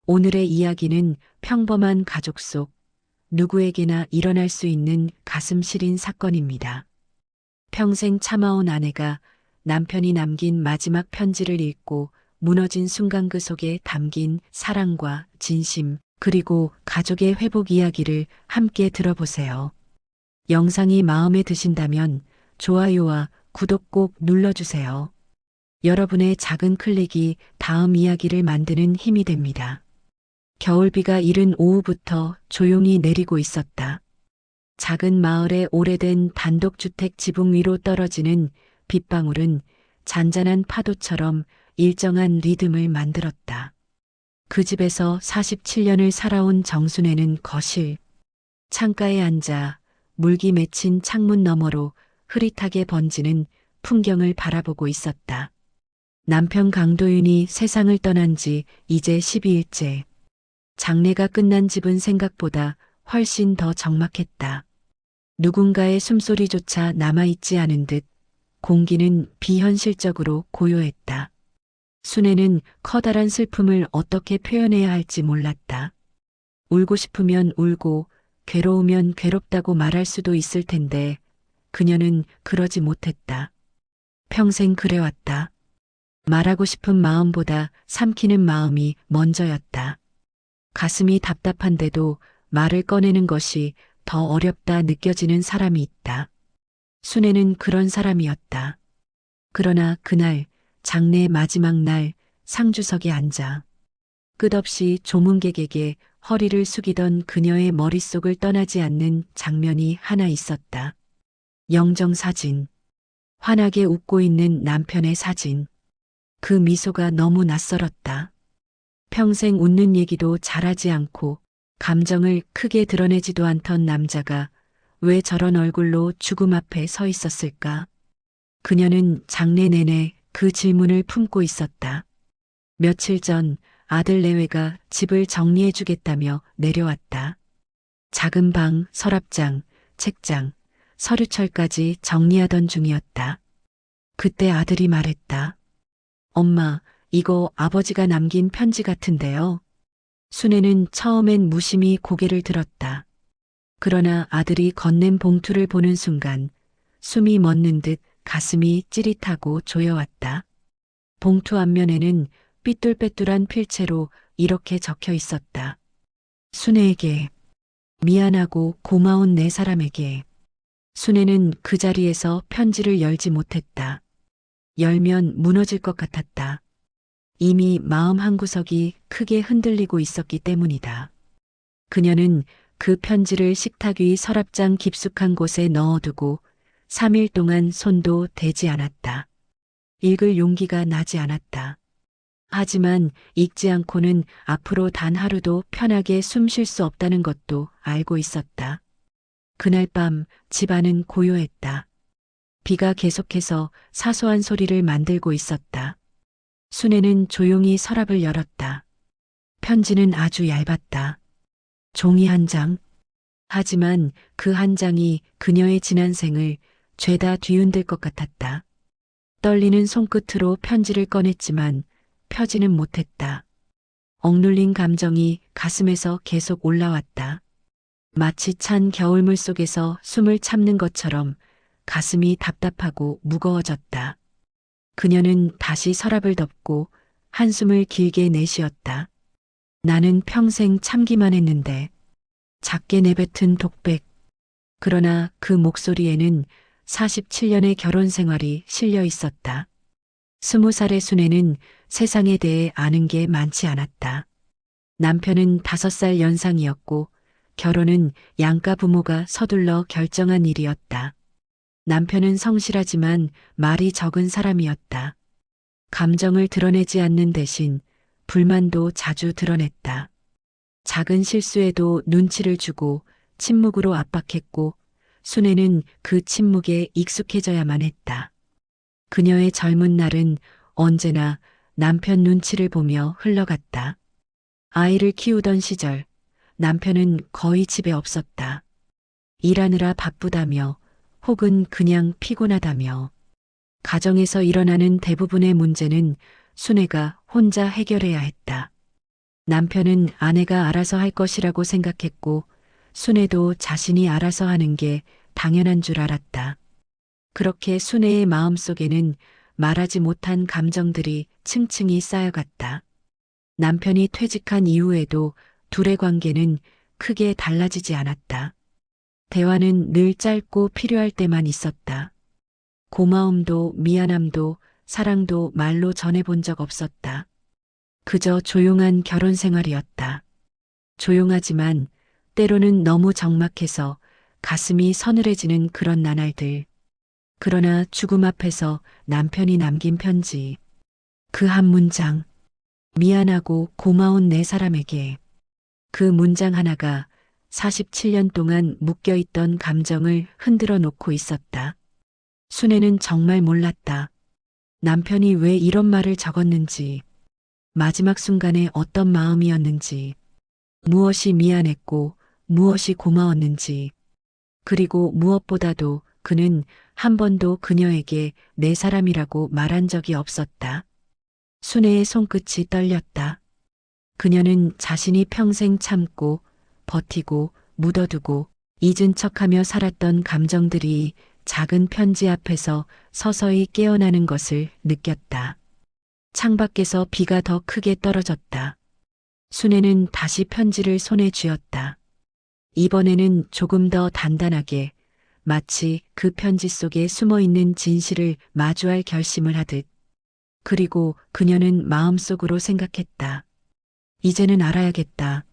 오늘의 이야기는 평범한 가족 속 누구에게나 일어날 수 있는 가슴 시린 사건입니다. 평생 참아온 아내가 남편이 남긴 마지막 편지를 읽고 무너진 순간 그 속에 담긴 사랑과 진심, 그리고 가족의 회복 이야기를 함께 들어보세요. 영상이 마음에 드신다면 좋아요와 구독 꼭 눌러주세요. 여러분의 작은 클릭이 다음 이야기를 만드는 힘이 됩니다. 겨울비가 이른 오후부터 조용히 내리고 있었다. 작은 마을의 오래된 단독주택 지붕 위로 떨어지는 빗방울은 잔잔한 파도처럼 일정한 리듬을 만들었다. 그 집에서 47년을 살아온 정순애는 거실, 창가에 앉아 물기 맺힌 창문 너머로 흐릿하게 번지는 풍경을 바라보고 있었다. 남편 강도윤이 세상을 떠난 지 이제 12일째. 장례가 끝난 집은 생각보다 훨씬 더 적막했다. 누군가의 숨소리조차 남아있지 않은 듯 공기는 비현실적으로 고요했다. 순애는 커다란 슬픔을 어떻게 표현해야 할지 몰랐다. 울고 싶으면 울고 괴로우면 괴롭다고 말할 수도 있을 텐데 그녀는 그러지 못했다. 평생 그래왔다. 말하고 싶은 마음보다 삼키는 마음이 먼저였다. 가슴이 답답한데도 말을 꺼내는 것이 더 어렵다 느껴지는 사람이 있다. 순애는 그런 사람이었다. 그러나 그날 장례 마지막 날 상주석에 앉아 끝없이 조문객에게 허리를 숙이던 그녀의 머릿속을 떠나지 않는 장면이 하나 있었다. 영정사진. 환하게 웃고 있는 남편의 사진. 그 미소가 너무 낯설었다. 평생 웃는 얘기도 잘하지 않고 감정을 크게 드러내지도 않던 남자가 왜 저런 얼굴로 죽음 앞에 서 있었을까? 그녀는 장래 내내 그 질문을 품고 있었다. 며칠 전 아들 내외가 집을 정리해주겠다며 내려왔다. 작은 방, 서랍장, 책장, 서류철까지 정리하던 중이었다. 그때 아들이 말했다. 엄마, 이거 아버지가 남긴 편지 같은데요. 순애는 처음엔 무심히 고개를 들었다. 그러나 아들이 건넨 봉투를 보는 순간 숨이 멎는 듯 가슴이 찌릿하고 조여왔다. 봉투 앞면에는 삐뚤빼뚤한 필체로 이렇게 적혀 있었다. 순애에게, 미안하고 고마운 내 사람에게. 순애는 그 자리에서 편지를 열지 못했다. 열면 무너질 것 같았다. 이미 마음 한구석이 크게 흔들리고 있었기 때문이다. 그녀는 그 편지를 식탁 위 서랍장 깊숙한 곳에 넣어두고 3일 동안 손도 대지 않았다. 읽을 용기가 나지 않았다. 하지만 읽지 않고는 앞으로 단 하루도 편하게 숨 쉴 수 없다는 것도 알고 있었다. 그날 밤 집안은 고요했다. 비가 계속해서 사소한 소리를 만들고 있었다. 순애는 조용히 서랍을 열었다. 편지는 아주 얇았다. 종이 한 장. 하지만 그 한 장이 그녀의 지난 생을 죄다 뒤흔들 것 같았다. 떨리는 손끝으로 편지를 꺼냈지만 펴지는 못했다. 억눌린 감정이 가슴에서 계속 올라왔다. 마치 찬 겨울물 속에서 숨을 참는 것처럼 가슴이 답답하고 무거워졌다. 그녀는 다시 서랍을 덮고 한숨을 길게 내쉬었다. 나는 평생 참기만 했는데. 작게 내뱉은 독백. 그러나 그 목소리에는 47년의 결혼 생활이 실려 있었다. 20살의 순애는 세상에 대해 아는 게 많지 않았다. 남편은 5살 연상이었고 결혼은 양가 부모가 서둘러 결정한 일이었다. 남편은 성실하지만 말이 적은 사람이었다. 감정을 드러내지 않는 대신 불만도 자주 드러냈다. 작은 실수에도 눈치를 주고 침묵으로 압박했고 순애는 그 침묵에 익숙해져야만 했다. 그녀의 젊은 날은 언제나 남편 눈치를 보며 흘러갔다. 아이를 키우던 시절 남편은 거의 집에 없었다. 일하느라 바쁘다며 혹은 그냥 피곤하다며. 가정에서 일어나는 대부분의 문제는 순애가 혼자 해결해야 했다. 남편은 아내가 알아서 할 것이라고 생각했고 순애도 자신이 알아서 하는 게 당연한 줄 알았다. 그렇게 순애의 마음속에는 말하지 못한 감정들이 층층이 쌓여갔다. 남편이 퇴직한 이후에도 둘의 관계는 크게 달라지지 않았다. 대화는 늘 짧고 필요할 때만 있었다. 고마움도 미안함도 사랑도 말로 전해본 적 없었다. 그저 조용한 결혼 생활이었다. 조용하지만 때로는 너무 적막해서 가슴이 서늘해지는 그런 나날들. 그러나 죽음 앞에서 남편이 남긴 편지. 그 한 문장. 미안하고 고마운 내 사람에게. 그 문장 하나가 47년 동안 묶여있던 감정을 흔들어 놓고 있었다. 순애는 정말 몰랐다. 남편이 왜 이런 말을 적었는지, 마지막 순간에 어떤 마음이었는지, 무엇이 미안했고 무엇이 고마웠는지, 그리고 무엇보다도 그는 한 번도 그녀에게 내 사람이라고 말한 적이 없었다. 순애의 손끝이 떨렸다. 그녀는 자신이 평생 참고 버티고 묻어두고 잊은 척하며 살았던 감정들이 작은 편지 앞에서 서서히 깨어나는 것을 느꼈다. 창밖에서 비가 더 크게 떨어졌다. 순애는 다시 편지를 손에 쥐었다. 이번에는 조금 더 단단하게 마치 그 편지 속에 숨어 있는 진실을 마주할 결심을 하듯. 그리고 그녀는 마음속으로 생각했다. 이제는 알아야겠다.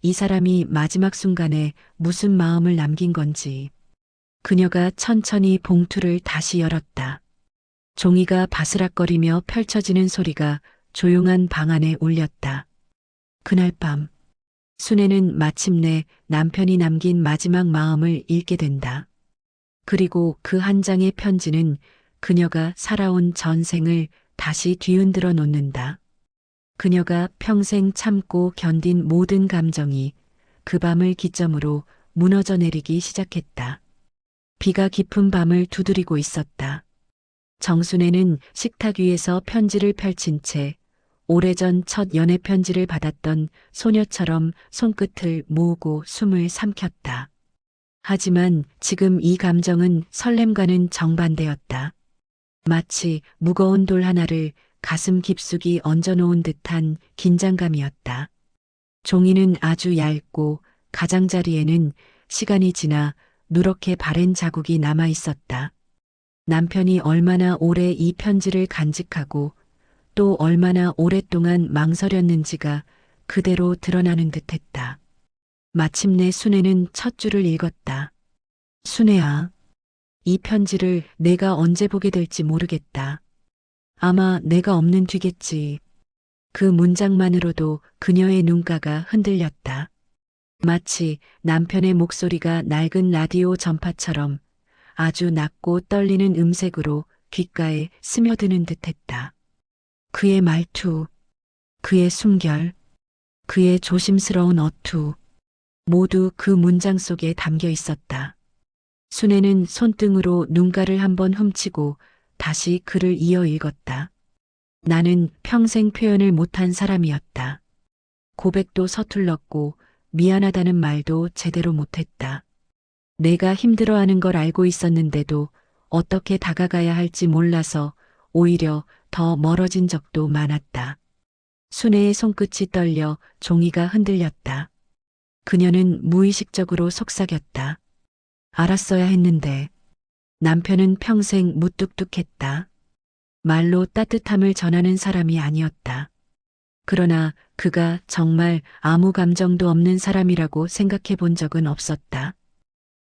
이 사람이 마지막 순간에 무슨 마음을 남긴 건지. 그녀가 천천히 봉투를 다시 열었다. 종이가 바스락거리며 펼쳐지는 소리가 조용한 방 안에 울렸다. 그날 밤, 순애는 마침내 남편이 남긴 마지막 마음을 읽게 된다. 그리고 그 한 장의 편지는 그녀가 살아온 전생을 다시 뒤흔들어 놓는다. 그녀가 평생 참고 견딘 모든 감정이 그 밤을 기점으로 무너져 내리기 시작했다. 비가 깊은 밤을 두드리고 있었다. 정순애는 식탁 위에서 편지를 펼친 채 오래전 첫 연애 편지를 받았던 소녀처럼 손끝을 모으고 숨을 삼켰다. 하지만 지금 이 감정은 설렘과는 정반대였다. 마치 무거운 돌 하나를 가슴 깊숙이 얹어놓은 듯한 긴장감이었다. 종이는 아주 얇고 가장자리에는 시간이 지나 누렇게 바랜 자국이 남아 있었다. 남편이 얼마나 오래 이 편지를 간직하고 또 얼마나 오랫동안 망설였는지가 그대로 드러나는 듯했다. 마침내 순애는 첫 줄을 읽었다. 순애야, 이 편지를 내가 언제 보게 될지 모르겠다. 아마 내가 없는 뒤겠지. 그 문장만으로도 그녀의 눈가가 흔들렸다. 마치 남편의 목소리가 낡은 라디오 전파처럼 아주 낮고 떨리는 음색으로 귓가에 스며드는 듯했다. 그의 말투, 그의 숨결, 그의 조심스러운 어투, 모두 그 문장 속에 담겨 있었다. 순애는 손등으로 눈가를 한번 훔치고 다시 글을 이어 읽었다. 나는 평생 표현을 못한 사람이었다. 고백도 서툴렀고 미안하다는 말도 제대로 못했다. 내가 힘들어하는 걸 알고 있었는데도 어떻게 다가가야 할지 몰라서 오히려 더 멀어진 적도 많았다. 순애의 손끝이 떨려 종이가 흔들렸다. 그녀는 무의식적으로 속삭였다. 알았어야 했는데. 남편은 평생 무뚝뚝했다. 말로 따뜻함을 전하는 사람이 아니었다. 그러나 그가 정말 아무 감정도 없는 사람이라고 생각해 본 적은 없었다.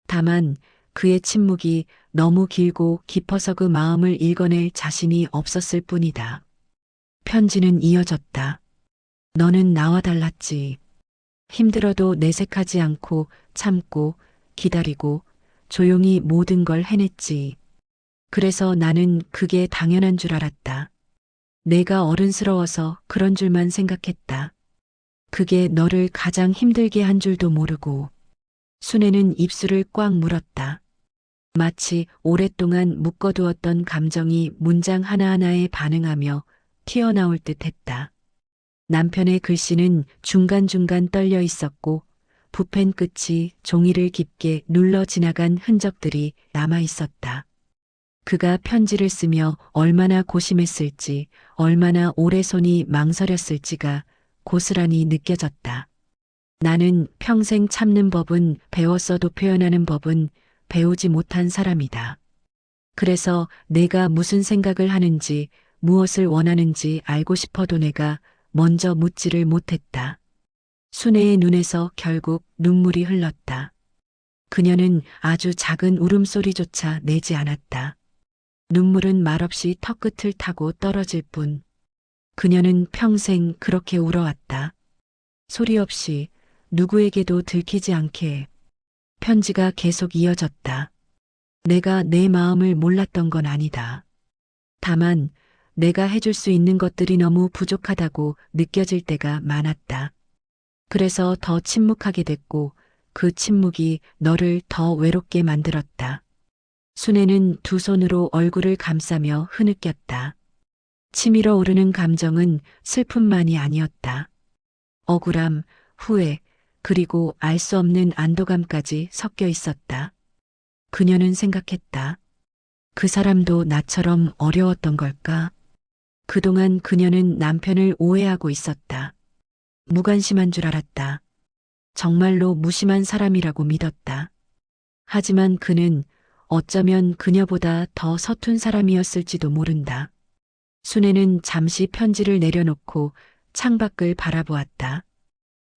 다만 그의 침묵이 너무 길고 깊어서 그 마음을 읽어낼 자신이 없었을 뿐이다. 편지는 이어졌다. 너는 나와 달랐지. 힘들어도 내색하지 않고 참고 기다리고 조용히 모든 걸 해냈지. 그래서 나는 그게 당연한 줄 알았다. 내가 어른스러워서 그런 줄만 생각했다. 그게 너를 가장 힘들게 한 줄도 모르고. 순애는 입술을 꽉 물었다. 마치 오랫동안 묶어두었던 감정이 문장 하나하나에 반응하며 튀어나올 듯 했다. 남편의 글씨는 중간중간 떨려 있었고 붓펜 끝이 종이를 깊게 눌러 지나간 흔적들이 남아 있었다. 그가 편지를 쓰며 얼마나 고심했을지, 얼마나 오래 손이 망설였을지가 고스란히 느껴졌다. 나는 평생 참는 법은 배웠어도 표현하는 법은 배우지 못한 사람이다. 그래서 내가 무슨 생각을 하는지, 무엇을 원하는지 알고 싶어도 내가 먼저 묻지를 못했다. 순애의 눈에서 결국 눈물이 흘렀다. 그녀는 아주 작은 울음소리조차 내지 않았다. 눈물은 말없이 턱끝을 타고 떨어질 뿐. 그녀는 평생 그렇게 울어왔다. 소리 없이 누구에게도 들키지 않게. 편지가 계속 이어졌다. 내가 내 마음을 몰랐던 건 아니다. 다만 내가 해줄 수 있는 것들이 너무 부족하다고 느껴질 때가 많았다. 그래서 더 침묵하게 됐고 그 침묵이 너를 더 외롭게 만들었다. 순애는 두 손으로 얼굴을 감싸며 흐느꼈다. 치밀어 오르는 감정은 슬픔만이 아니었다. 억울함, 후회, 그리고 알 수 없는 안도감까지 섞여 있었다. 그녀는 생각했다. 그 사람도 나처럼 어려웠던 걸까? 그동안 그녀는 남편을 오해하고 있었다. 무관심한 줄 알았다. 정말로 무심한 사람이라고 믿었다. 하지만 그는 어쩌면 그녀보다 더 서툰 사람이었을지도 모른다. 순애는 잠시 편지를 내려놓고 창밖을 바라보았다.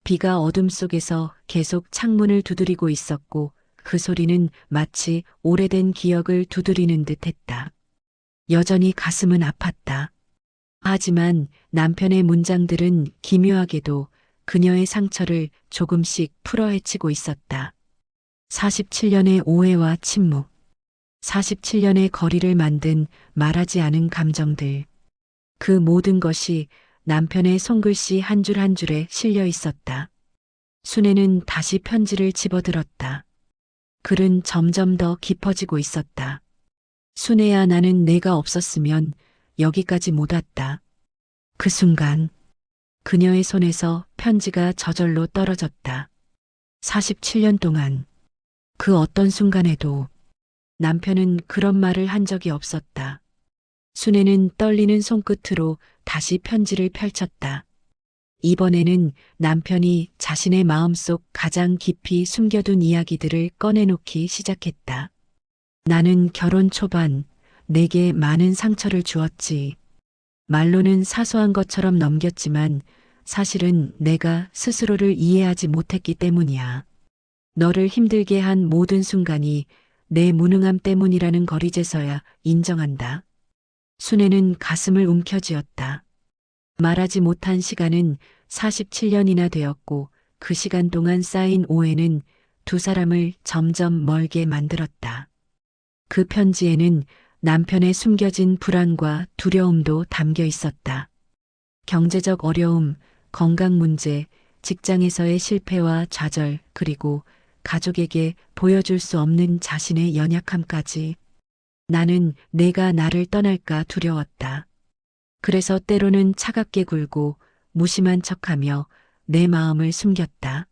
비가 어둠 속에서 계속 창문을 두드리고 있었고 그 소리는 마치 오래된 기억을 두드리는 듯 했다. 여전히 가슴은 아팠다. 하지만 남편의 문장들은 기묘하게도 그녀의 상처를 조금씩 풀어헤치고 있었다. 47년의 오해와 침묵, 47년의 거리를 만든 말하지 않은 감정들. 그 모든 것이 남편의 손글씨 한 줄 한 줄에 실려 있었다. 순애는 다시 편지를 집어들었다. 글은 점점 더 깊어지고 있었다. 순애야, 나는 내가 없었으면 여기까지 못 왔다. 그 순간 그녀의 손에서 편지가 저절로 떨어졌다. 47년 동안 그 어떤 순간에도 남편은 그런 말을 한 적이 없었다. 순애는 떨리는 손끝으로 다시 편지를 펼쳤다. 이번에는 남편이 자신의 마음속 가장 깊이 숨겨둔 이야기들을 꺼내놓기 시작했다. 나는 결혼 초반 내게 많은 상처를 주었지. 말로는 사소한 것처럼 넘겼지만 사실은 내가 스스로를 이해하지 못했기 때문이야. 너를 힘들게 한 모든 순간이 내 무능함 때문이라는 걸 이제서야 인정한다. 순애는 가슴을 움켜쥐었다. 말하지 못한 시간은 47년이나 되었고 그 시간 동안 쌓인 오해는 두 사람을 점점 멀게 만들었다. 그 편지에는 남편의 숨겨진 불안과 두려움도 담겨 있었다. 경제적 어려움, 건강 문제, 직장에서의 실패와 좌절, 그리고 가족에게 보여줄 수 없는 자신의 연약함까지. 나는 내가 나를 떠날까 두려웠다. 그래서 때로는 차갑게 굴고 무심한 척하며 내 마음을 숨겼다.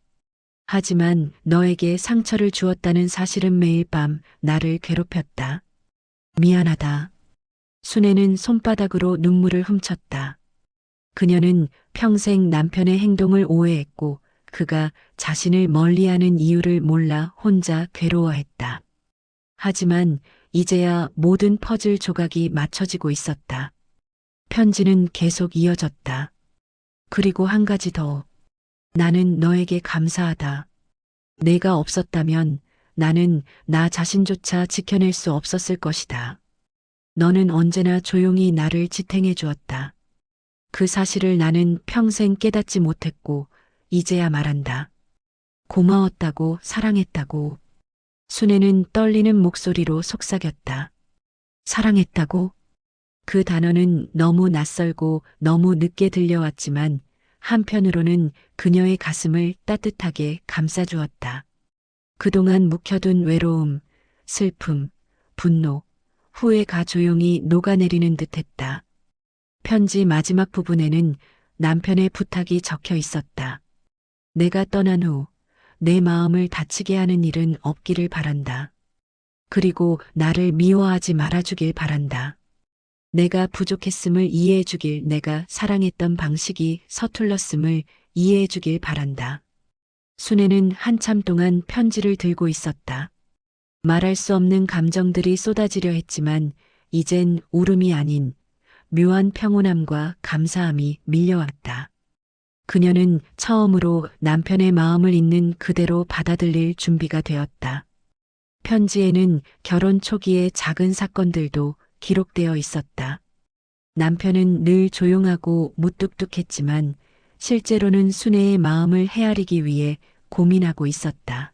하지만 너에게 상처를 주었다는 사실은 매일 밤 나를 괴롭혔다. 미안하다. 순애는 손바닥으로 눈물을 훔쳤다. 그녀는 평생 남편의 행동을 오해했고 그가 자신을 멀리하는 이유를 몰라 혼자 괴로워했다. 하지만 이제야 모든 퍼즐 조각이 맞춰지고 있었다. 편지는 계속 이어졌다. 그리고 한 가지 더. 나는 너에게 감사하다. 내가 없었다면 나는 나 자신조차 지켜낼 수 없었을 것이다. 너는 언제나 조용히 나를 지탱해 주었다. 그 사실을 나는 평생 깨닫지 못했고 이제야 말한다. 고마웠다고, 사랑했다고. 순애는 떨리는 목소리로 속삭였다. 사랑했다고? 그 단어는 너무 낯설고 너무 늦게 들려왔지만 한편으로는 그녀의 가슴을 따뜻하게 감싸주었다. 그동안 묵혀둔 외로움, 슬픔, 분노, 후회가 조용히 녹아내리는 듯했다. 편지 마지막 부분에는 남편의 부탁이 적혀 있었다. 내가 떠난 후 내 마음을 다치게 하는 일은 없기를 바란다. 그리고 나를 미워하지 말아주길 바란다. 내가 부족했음을 이해해주길, 내가 사랑했던 방식이 서툴렀음을 이해해주길 바란다. 순애는 한참 동안 편지를 들고 있었다. 말할 수 없는 감정들이 쏟아지려 했지만 이젠 울음이 아닌 묘한 평온함과 감사함이 밀려왔다. 그녀는 처음으로 남편의 마음을 있는 그대로 받아들일 준비가 되었다. 편지에는 결혼 초기의 작은 사건들도 기록되어 있었다. 남편은 늘 조용하고 무뚝뚝했지만 실제로는 순애의 마음을 헤아리기 위해 고민하고 있었다.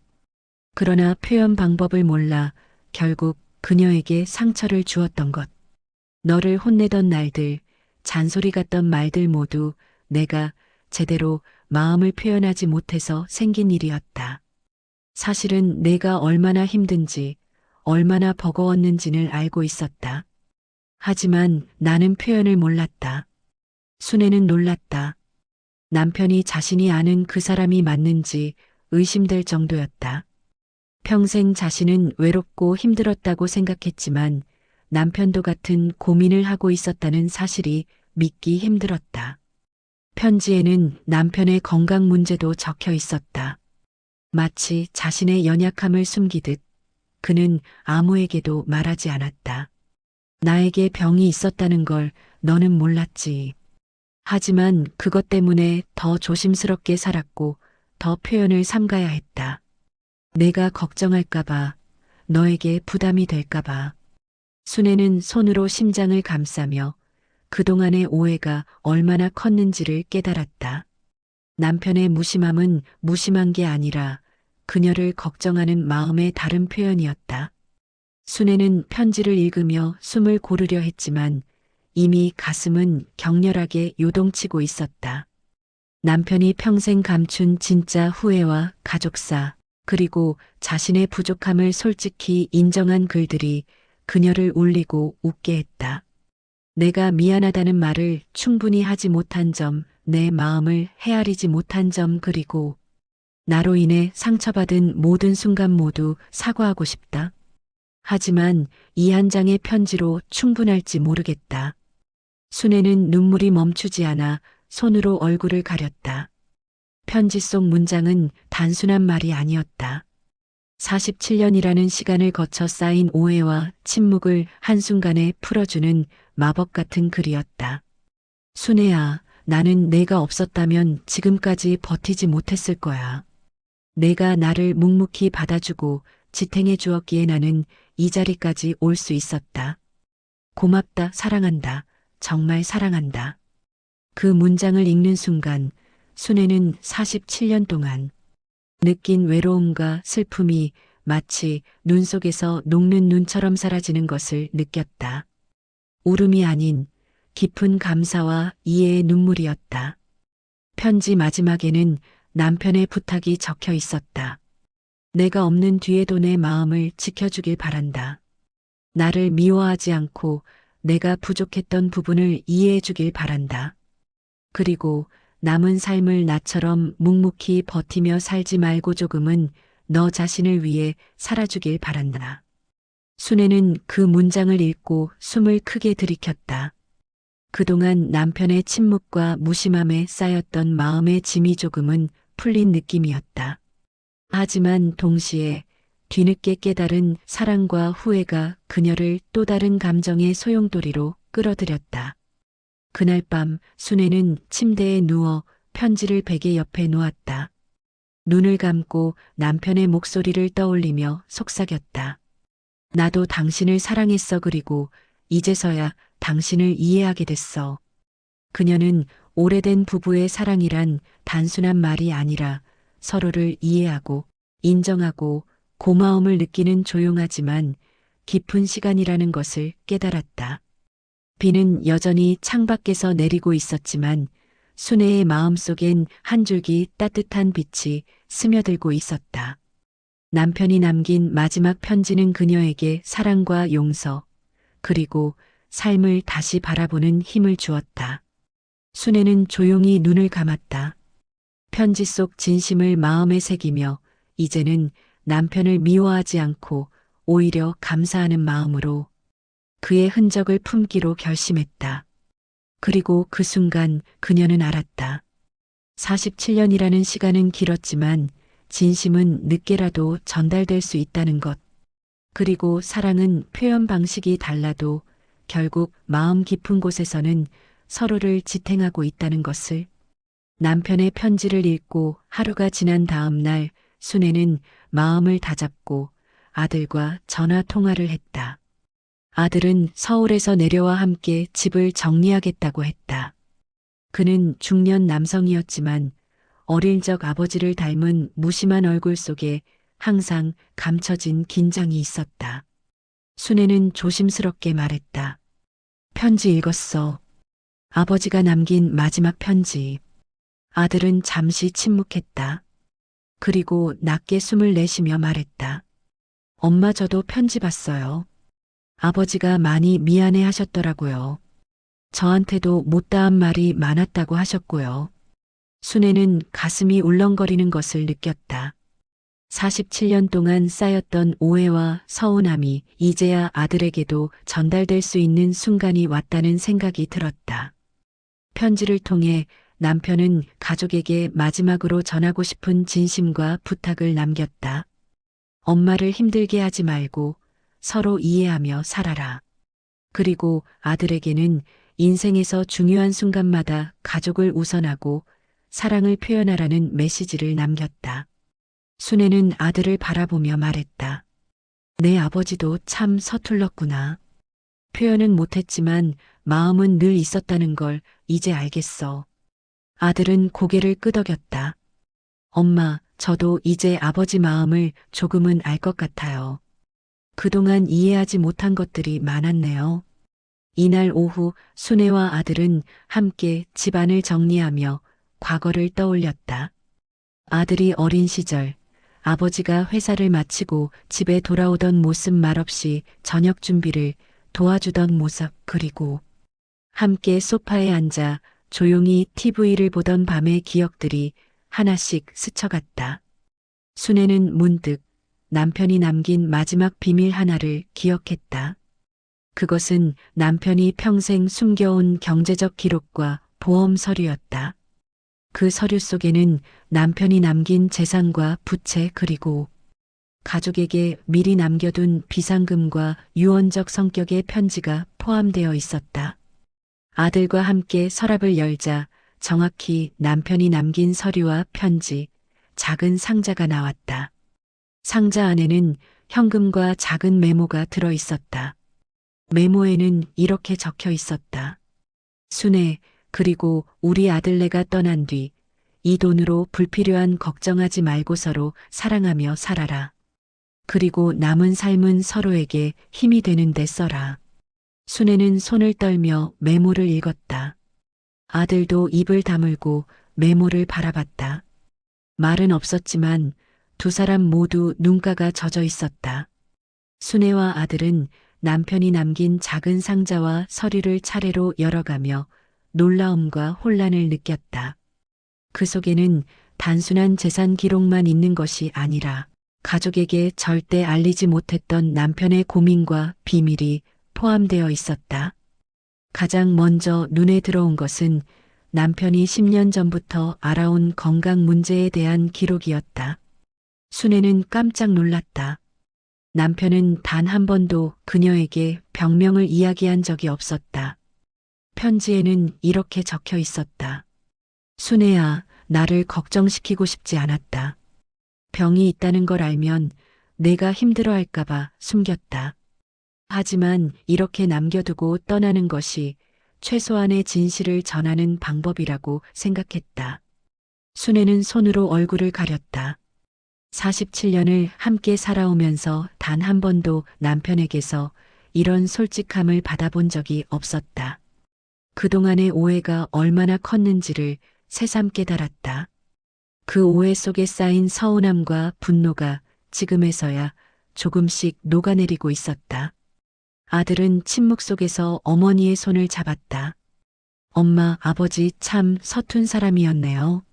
그러나 표현 방법을 몰라 결국 그녀에게 상처를 주었던 것. 너를 혼내던 날들, 잔소리 같던 말들 모두 내가 제대로 마음을 표현하지 못해서 생긴 일이었다. 사실은 내가 얼마나 힘든지, 얼마나 버거웠는지를 알고 있었다. 하지만 나는 표현을 몰랐다. 순애는 놀랐다. 남편이 자신이 아는 그 사람이 맞는지 의심될 정도였다. 평생 자신은 외롭고 힘들었다고 생각했지만 남편도 같은 고민을 하고 있었다는 사실이 믿기 힘들었다. 편지에는 남편의 건강 문제도 적혀 있었다. 마치 자신의 연약함을 숨기듯 그는 아무에게도 말하지 않았다. 나에게 병이 있었다는 걸 너는 몰랐지. 하지만 그것 때문에 더 조심스럽게 살았고 더 표현을 삼가야 했다. 내가 걱정할까봐, 너에게 부담이 될까봐. 순애는 손으로 심장을 감싸며 그동안의 오해가 얼마나 컸는지를 깨달았다. 남편의 무심함은 무심한 게 아니라 그녀를 걱정하는 마음의 다른 표현이었다. 순애는 편지를 읽으며 숨을 고르려 했지만 이미 가슴은 격렬하게 요동치고 있었다. 남편이 평생 감춘 진짜 후회와 가족사, 그리고 자신의 부족함을 솔직히 인정한 글들이 그녀를 울리고 웃게 했다. 내가 미안하다는 말을 충분히 하지 못한 점, 내 마음을 헤아리지 못한 점, 그리고 나로 인해 상처받은 모든 순간 모두 사과하고 싶다. 하지만 이 한 장의 편지로 충분할지 모르겠다. 순애는 눈물이 멈추지 않아 손으로 얼굴을 가렸다. 편지 속 문장은 단순한 말이 아니었다. 47년이라는 시간을 거쳐 쌓인 오해와 침묵을 한순간에 풀어주는 마법 같은 글이었다. 순애야, 나는 내가 없었다면 지금까지 버티지 못했을 거야. 내가 나를 묵묵히 받아주고 지탱해 주었기에 나는 이 자리까지 올 수 있었다. 고맙다, 사랑한다, 정말 사랑한다. 그 문장을 읽는 순간 순애는 47년 동안 느낀 외로움과 슬픔이 마치 눈 속에서 녹는 눈처럼 사라지는 것을 느꼈다. 울음이 아닌 깊은 감사와 이해의 눈물이었다. 편지 마지막에는 남편의 부탁이 적혀 있었다. 내가 없는 뒤에도 내 마음을 지켜주길 바란다. 나를 미워하지 않고 내가 부족했던 부분을 이해해주길 바란다. 그리고 남은 삶을 나처럼 묵묵히 버티며 살지 말고 조금은 너 자신을 위해 살아주길 바란다. 순애는 그 문장을 읽고 숨을 크게 들이켰다. 그동안 남편의 침묵과 무심함에 쌓였던 마음의 짐이 조금은 풀린 느낌이었다. 하지만 동시에 뒤늦게 깨달은 사랑과 후회가 그녀를 또 다른 감정의 소용돌이로 끌어들였다. 그날 밤 순애는 침대에 누워 편지를 베개 옆에 놓았다. 눈을 감고 남편의 목소리를 떠올리며 속삭였다. 나도 당신을 사랑했어. 그리고 이제서야 당신을 이해하게 됐어. 그녀는 오래된 부부의 사랑이란 단순한 말이 아니라 서로를 이해하고 인정하고 고마움을 느끼는 조용하지만 깊은 시간이라는 것을 깨달았다. 비는 여전히 창밖에서 내리고 있었지만 순애의 마음속엔 한 줄기 따뜻한 빛이 스며들고 있었다. 남편이 남긴 마지막 편지는 그녀에게 사랑과 용서, 그리고 삶을 다시 바라보는 힘을 주었다. 순애는 조용히 눈을 감았다. 편지 속 진심을 마음에 새기며 이제는 남편을 미워하지 않고 오히려 감사하는 마음으로 그의 흔적을 품기로 결심했다. 그리고 그 순간 그녀는 알았다. 47년이라는 시간은 길었지만 진심은 늦게라도 전달될 수 있다는 것. 그리고 사랑은 표현 방식이 달라도 결국 마음 깊은 곳에서는 서로를 지탱하고 있다는 것을. 남편의 편지를 읽고 하루가 지난 다음 날 순애는 마음을 다잡고 아들과 전화 통화를 했다. 아들은 서울에서 내려와 함께 집을 정리하겠다고 했다. 그는 중년 남성이었지만 어릴 적 아버지를 닮은 무심한 얼굴 속에 항상 감춰진 긴장이 있었다. 순애는 조심스럽게 말했다. 편지 읽었어. 아버지가 남긴 마지막 편지. 아들은 잠시 침묵했다. 그리고 낮게 숨을 내쉬며 말했다. 엄마 저도 편지 봤어요. 아버지가 많이 미안해 하셨더라고요. 저한테도 못다한 말이 많았다고 하셨고요. 순애는 가슴이 울렁거리는 것을 느꼈다. 47년 동안 쌓였던 오해와 서운함이 이제야 아들에게도 전달될 수 있는 순간이 왔다는 생각이 들었다. 편지를 통해 남편은 가족에게 마지막으로 전하고 싶은 진심과 부탁을 남겼다. 엄마를 힘들게 하지 말고 서로 이해하며 살아라. 그리고 아들에게는 인생에서 중요한 순간마다 가족을 우선하고 사랑을 표현하라는 메시지를 남겼다. 순애는 아들을 바라보며 말했다. 내 아버지도 참 서툴렀구나. 표현은 못했지만 마음은 늘 있었다는 걸 이제 알겠어. 아들은 고개를 끄덕였다. 엄마, 저도 이제 아버지 마음을 조금은 알 것 같아요. 그동안 이해하지 못한 것들이 많았네요. 이날 오후 순애와 아들은 함께 집안을 정리하며 과거를 떠올렸다. 아들이 어린 시절 아버지가 회사를 마치고 집에 돌아오던 모습 말없이 저녁 준비를 도와주던 모습 그리고 함께 소파에 앉아 조용히 TV를 보던 밤의 기억들이 하나씩 스쳐갔다. 순애는 문득 남편이 남긴 마지막 비밀 하나를 기억했다. 그것은 남편이 평생 숨겨온 경제적 기록과 보험 서류였다. 그 서류 속에는 남편이 남긴 재산과 부채 그리고 가족에게 미리 남겨둔 비상금과 유언적 성격의 편지가 포함되어 있었다. 아들과 함께 서랍을 열자 정확히 남편이 남긴 서류와 편지, 작은 상자가 나왔다. 상자 안에는 현금과 작은 메모가 들어 있었다. 메모에는 이렇게 적혀 있었다. 순애, 그리고 우리 아들네가 떠난 뒤 이 돈으로 불필요한 걱정하지 말고 서로 사랑하며 살아라. 그리고 남은 삶은 서로에게 힘이 되는 데 써라. 순애는 손을 떨며 메모를 읽었다. 아들도 입을 다물고 메모를 바라봤다. 말은 없었지만 두 사람 모두 눈가가 젖어 있었다. 순애와 아들은 남편이 남긴 작은 상자와 서류를 차례로 열어가며 놀라움과 혼란을 느꼈다. 그 속에는 단순한 재산 기록만 있는 것이 아니라 가족에게 절대 알리지 못했던 남편의 고민과 비밀이 포함되어 있었다. 가장 먼저 눈에 들어온 것은 남편이 10년 전부터 알아온 건강 문제에 대한 기록이었다. 순애는 깜짝 놀랐다. 남편은 단 한 번도 그녀에게 병명을 이야기한 적이 없었다. 편지에는 이렇게 적혀 있었다. 순애야, 나를 걱정시키고 싶지 않았다. 병이 있다는 걸 알면 내가 힘들어할까봐 숨겼다. 하지만 이렇게 남겨두고 떠나는 것이 최소한의 진실을 전하는 방법이라고 생각했다. 순애는 손으로 얼굴을 가렸다. 47년을 함께 살아오면서 단 한 번도 남편에게서 이런 솔직함을 받아본 적이 없었다. 그동안의 오해가 얼마나 컸는지를 새삼 깨달았다. 그 오해 속에 쌓인 서운함과 분노가 지금에서야 조금씩 녹아내리고 있었다. 아들은 침묵 속에서 어머니의 손을 잡았다. 엄마, 아버지 참 서툰 사람이었네요.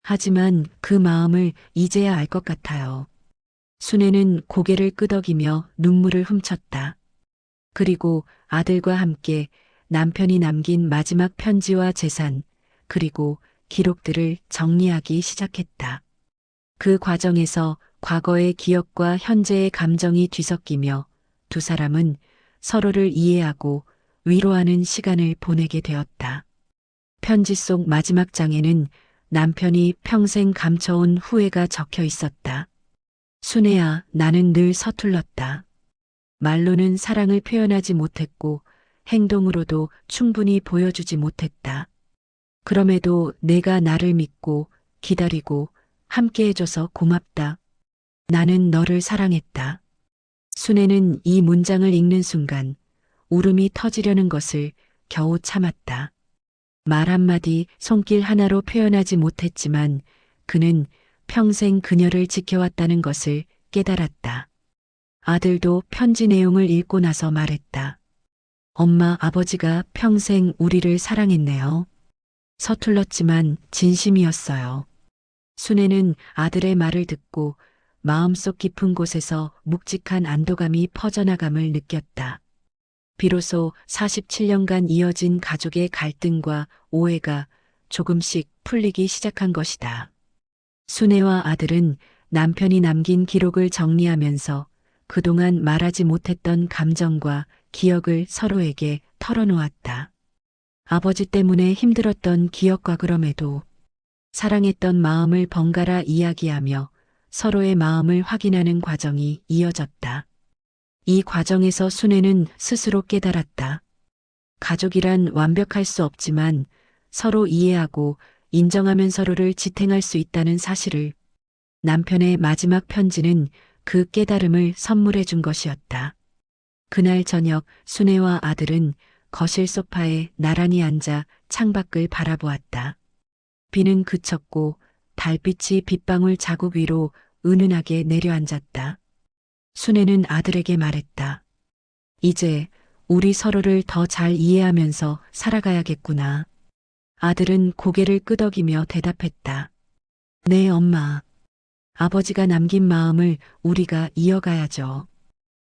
하지만 그 마음을 이제야 알 것 같아요. 순애는 고개를 끄덕이며 눈물을 훔쳤다. 그리고 아들과 함께 남편이 남긴 마지막 편지와 재산, 그리고 기록들을 정리하기 시작했다. 그 과정에서 과거의 기억과 현재의 감정이 뒤섞이며 두 사람은 서로를 이해하고 위로하는 시간을 보내게 되었다. 편지 속 마지막 장에는 남편이 평생 감춰온 후회가 적혀 있었다. 순애야, 나는 늘 서툴렀다. 말로는 사랑을 표현하지 못했고 행동으로도 충분히 보여주지 못했다. 그럼에도 내가 나를 믿고 기다리고 함께해줘서 고맙다. 나는 너를 사랑했다. 순애는 이 문장을 읽는 순간 울음이 터지려는 것을 겨우 참았다. 말 한마디, 손길 하나로 표현하지 못했지만 그는 평생 그녀를 지켜왔다는 것을 깨달았다. 아들도 편지 내용을 읽고 나서 말했다. 엄마, 아버지가 평생 우리를 사랑했네요. 서툴렀지만 진심이었어요. 순애는 아들의 말을 듣고 마음속 깊은 곳에서 묵직한 안도감이 퍼져나감을 느꼈다. 비로소 47년간 이어진 가족의 갈등과 오해가 조금씩 풀리기 시작한 것이다. 순애와 아들은 남편이 남긴 기록을 정리하면서 그동안 말하지 못했던 감정과 기억을 서로에게 털어놓았다. 아버지 때문에 힘들었던 기억과 그럼에도 사랑했던 마음을 번갈아 이야기하며 서로의 마음을 확인하는 과정이 이어졌다. 이 과정에서 순애는 스스로 깨달았다. 가족이란 완벽할 수 없지만 서로 이해하고 인정하면 서로를 지탱할 수 있다는 사실을. 남편의 마지막 편지는 그 깨달음을 선물해 준 것이었다. 그날 저녁 순애와 아들은 거실 소파에 나란히 앉아 창밖을 바라보았다. 비는 그쳤고 달빛이 빗방울 자국 위로 은은하게 내려앉았다. 순애는 아들에게 말했다. 이제 우리 서로를 더 잘 이해하면서 살아가야겠구나. 아들은 고개를 끄덕이며 대답했다. 네, 엄마. 아버지가 남긴 마음을 우리가 이어가야죠.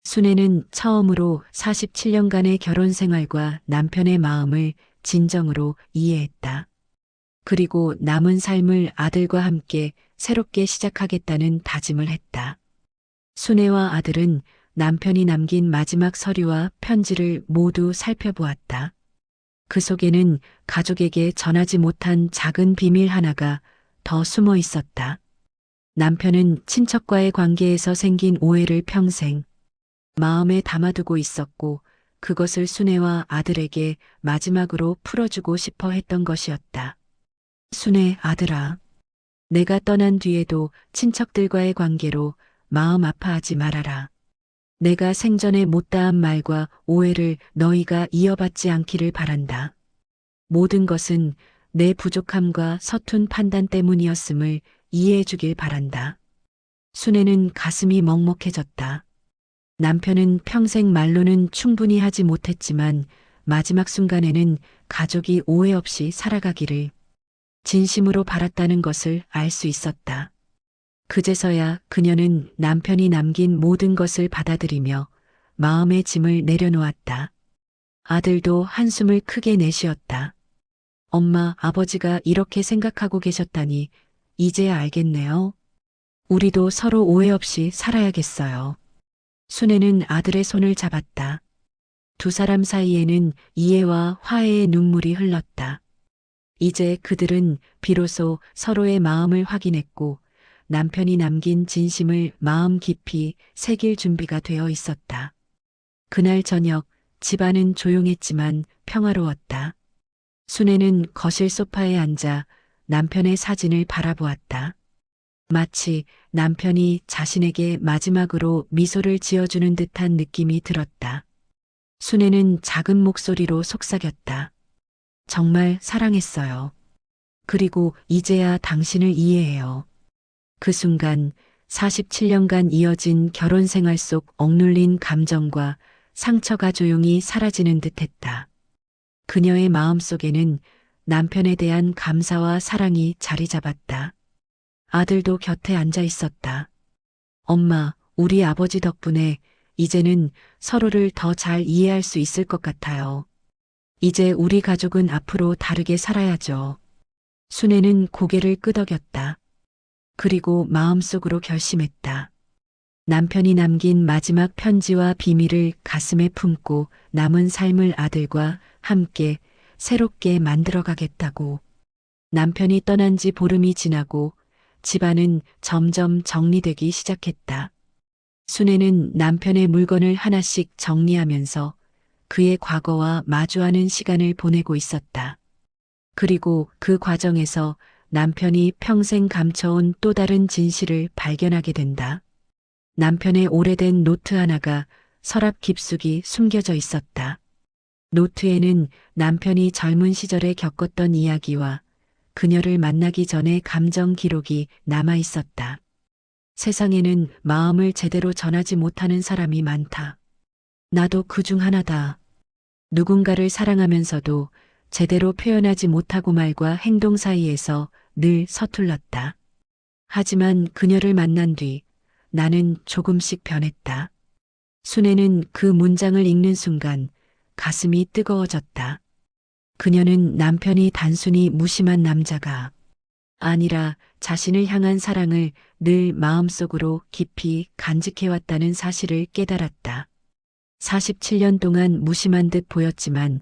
순애는 처음으로 47년간의 결혼 생활과 남편의 마음을 진정으로 이해했다. 그리고 남은 삶을 아들과 함께 새롭게 시작하겠다는 다짐을 했다. 순애와 아들은 남편이 남긴 마지막 서류와 편지를 모두 살펴보았다. 그 속에는 가족에게 전하지 못한 작은 비밀 하나가 더 숨어 있었다. 남편은 친척과의 관계에서 생긴 오해를 평생 마음에 담아두고 있었고 그것을 순애와 아들에게 마지막으로 풀어주고 싶어 했던 것이었다. 순애, 아들아. 내가 떠난 뒤에도 친척들과의 관계로 마음 아파하지 말아라. 내가 생전에 못다한 말과 오해를 너희가 이어받지 않기를 바란다. 모든 것은 내 부족함과 서툰 판단 때문이었음을 이해해 주길 바란다. 순애는 가슴이 먹먹해졌다. 남편은 평생 말로는 충분히 하지 못했지만 마지막 순간에는 가족이 오해 없이 살아가기를 진심으로 바랐다는 것을 알 수 있었다. 그제서야 그녀는 남편이 남긴 모든 것을 받아들이며 마음의 짐을 내려놓았다. 아들도 한숨을 크게 내쉬었다. 엄마, 아버지가 이렇게 생각하고 계셨다니 이제야 알겠네요. 우리도 서로 오해 없이 살아야겠어요. 순애는 아들의 손을 잡았다. 두 사람 사이에는 이해와 화해의 눈물이 흘렀다. 이제 그들은 비로소 서로의 마음을 확인했고 남편이 남긴 진심을 마음 깊이 새길 준비가 되어 있었다. 그날 저녁 집안은 조용했지만 평화로웠다. 순애는 거실 소파에 앉아 남편의 사진을 바라보았다. 마치 남편이 자신에게 마지막으로 미소를 지어주는 듯한 느낌이 들었다. 순애는 작은 목소리로 속삭였다. 정말 사랑했어요. 그리고 이제야 당신을 이해해요. 그 순간 47년간 이어진 결혼 생활 속 억눌린 감정과 상처가 조용히 사라지는 듯 했다. 그녀의 마음속에는 남편에 대한 감사와 사랑이 자리 잡았다. 아들도 곁에 앉아 있었다. 엄마, 우리 아버지 덕분에 이제는 서로를 더 잘 이해할 수 있을 것 같아요. 이제 우리 가족은 앞으로 다르게 살아야죠. 순애는 고개를 끄덕였다. 그리고 마음속으로 결심했다. 남편이 남긴 마지막 편지와 비밀을 가슴에 품고 남은 삶을 아들과 함께 새롭게 만들어가겠다고. 남편이 떠난 지 보름이 지나고 집안은 점점 정리되기 시작했다. 순애는 남편의 물건을 하나씩 정리하면서 그의 과거와 마주하는 시간을 보내고 있었다. 그리고 그 과정에서 남편이 평생 감춰온 또 다른 진실을 발견하게 된다. 남편의 오래된 노트 하나가 서랍 깊숙이 숨겨져 있었다. 노트에는 남편이 젊은 시절에 겪었던 이야기와 그녀를 만나기 전의 감정 기록이 남아 있었다. 세상에는 마음을 제대로 전하지 못하는 사람이 많다. 나도 그 중 하나다. 누군가를 사랑하면서도 제대로 표현하지 못하고 말과 행동 사이에서 늘 서툴렀다. 하지만 그녀를 만난 뒤 나는 조금씩 변했다. 순애는 그 문장을 읽는 순간 가슴이 뜨거워졌다. 그녀는 남편이 단순히 무심한 남자가 아니라 자신을 향한 사랑을 늘 마음속으로 깊이 간직해왔다는 사실을 깨달았다. 47년 동안 무심한 듯 보였지만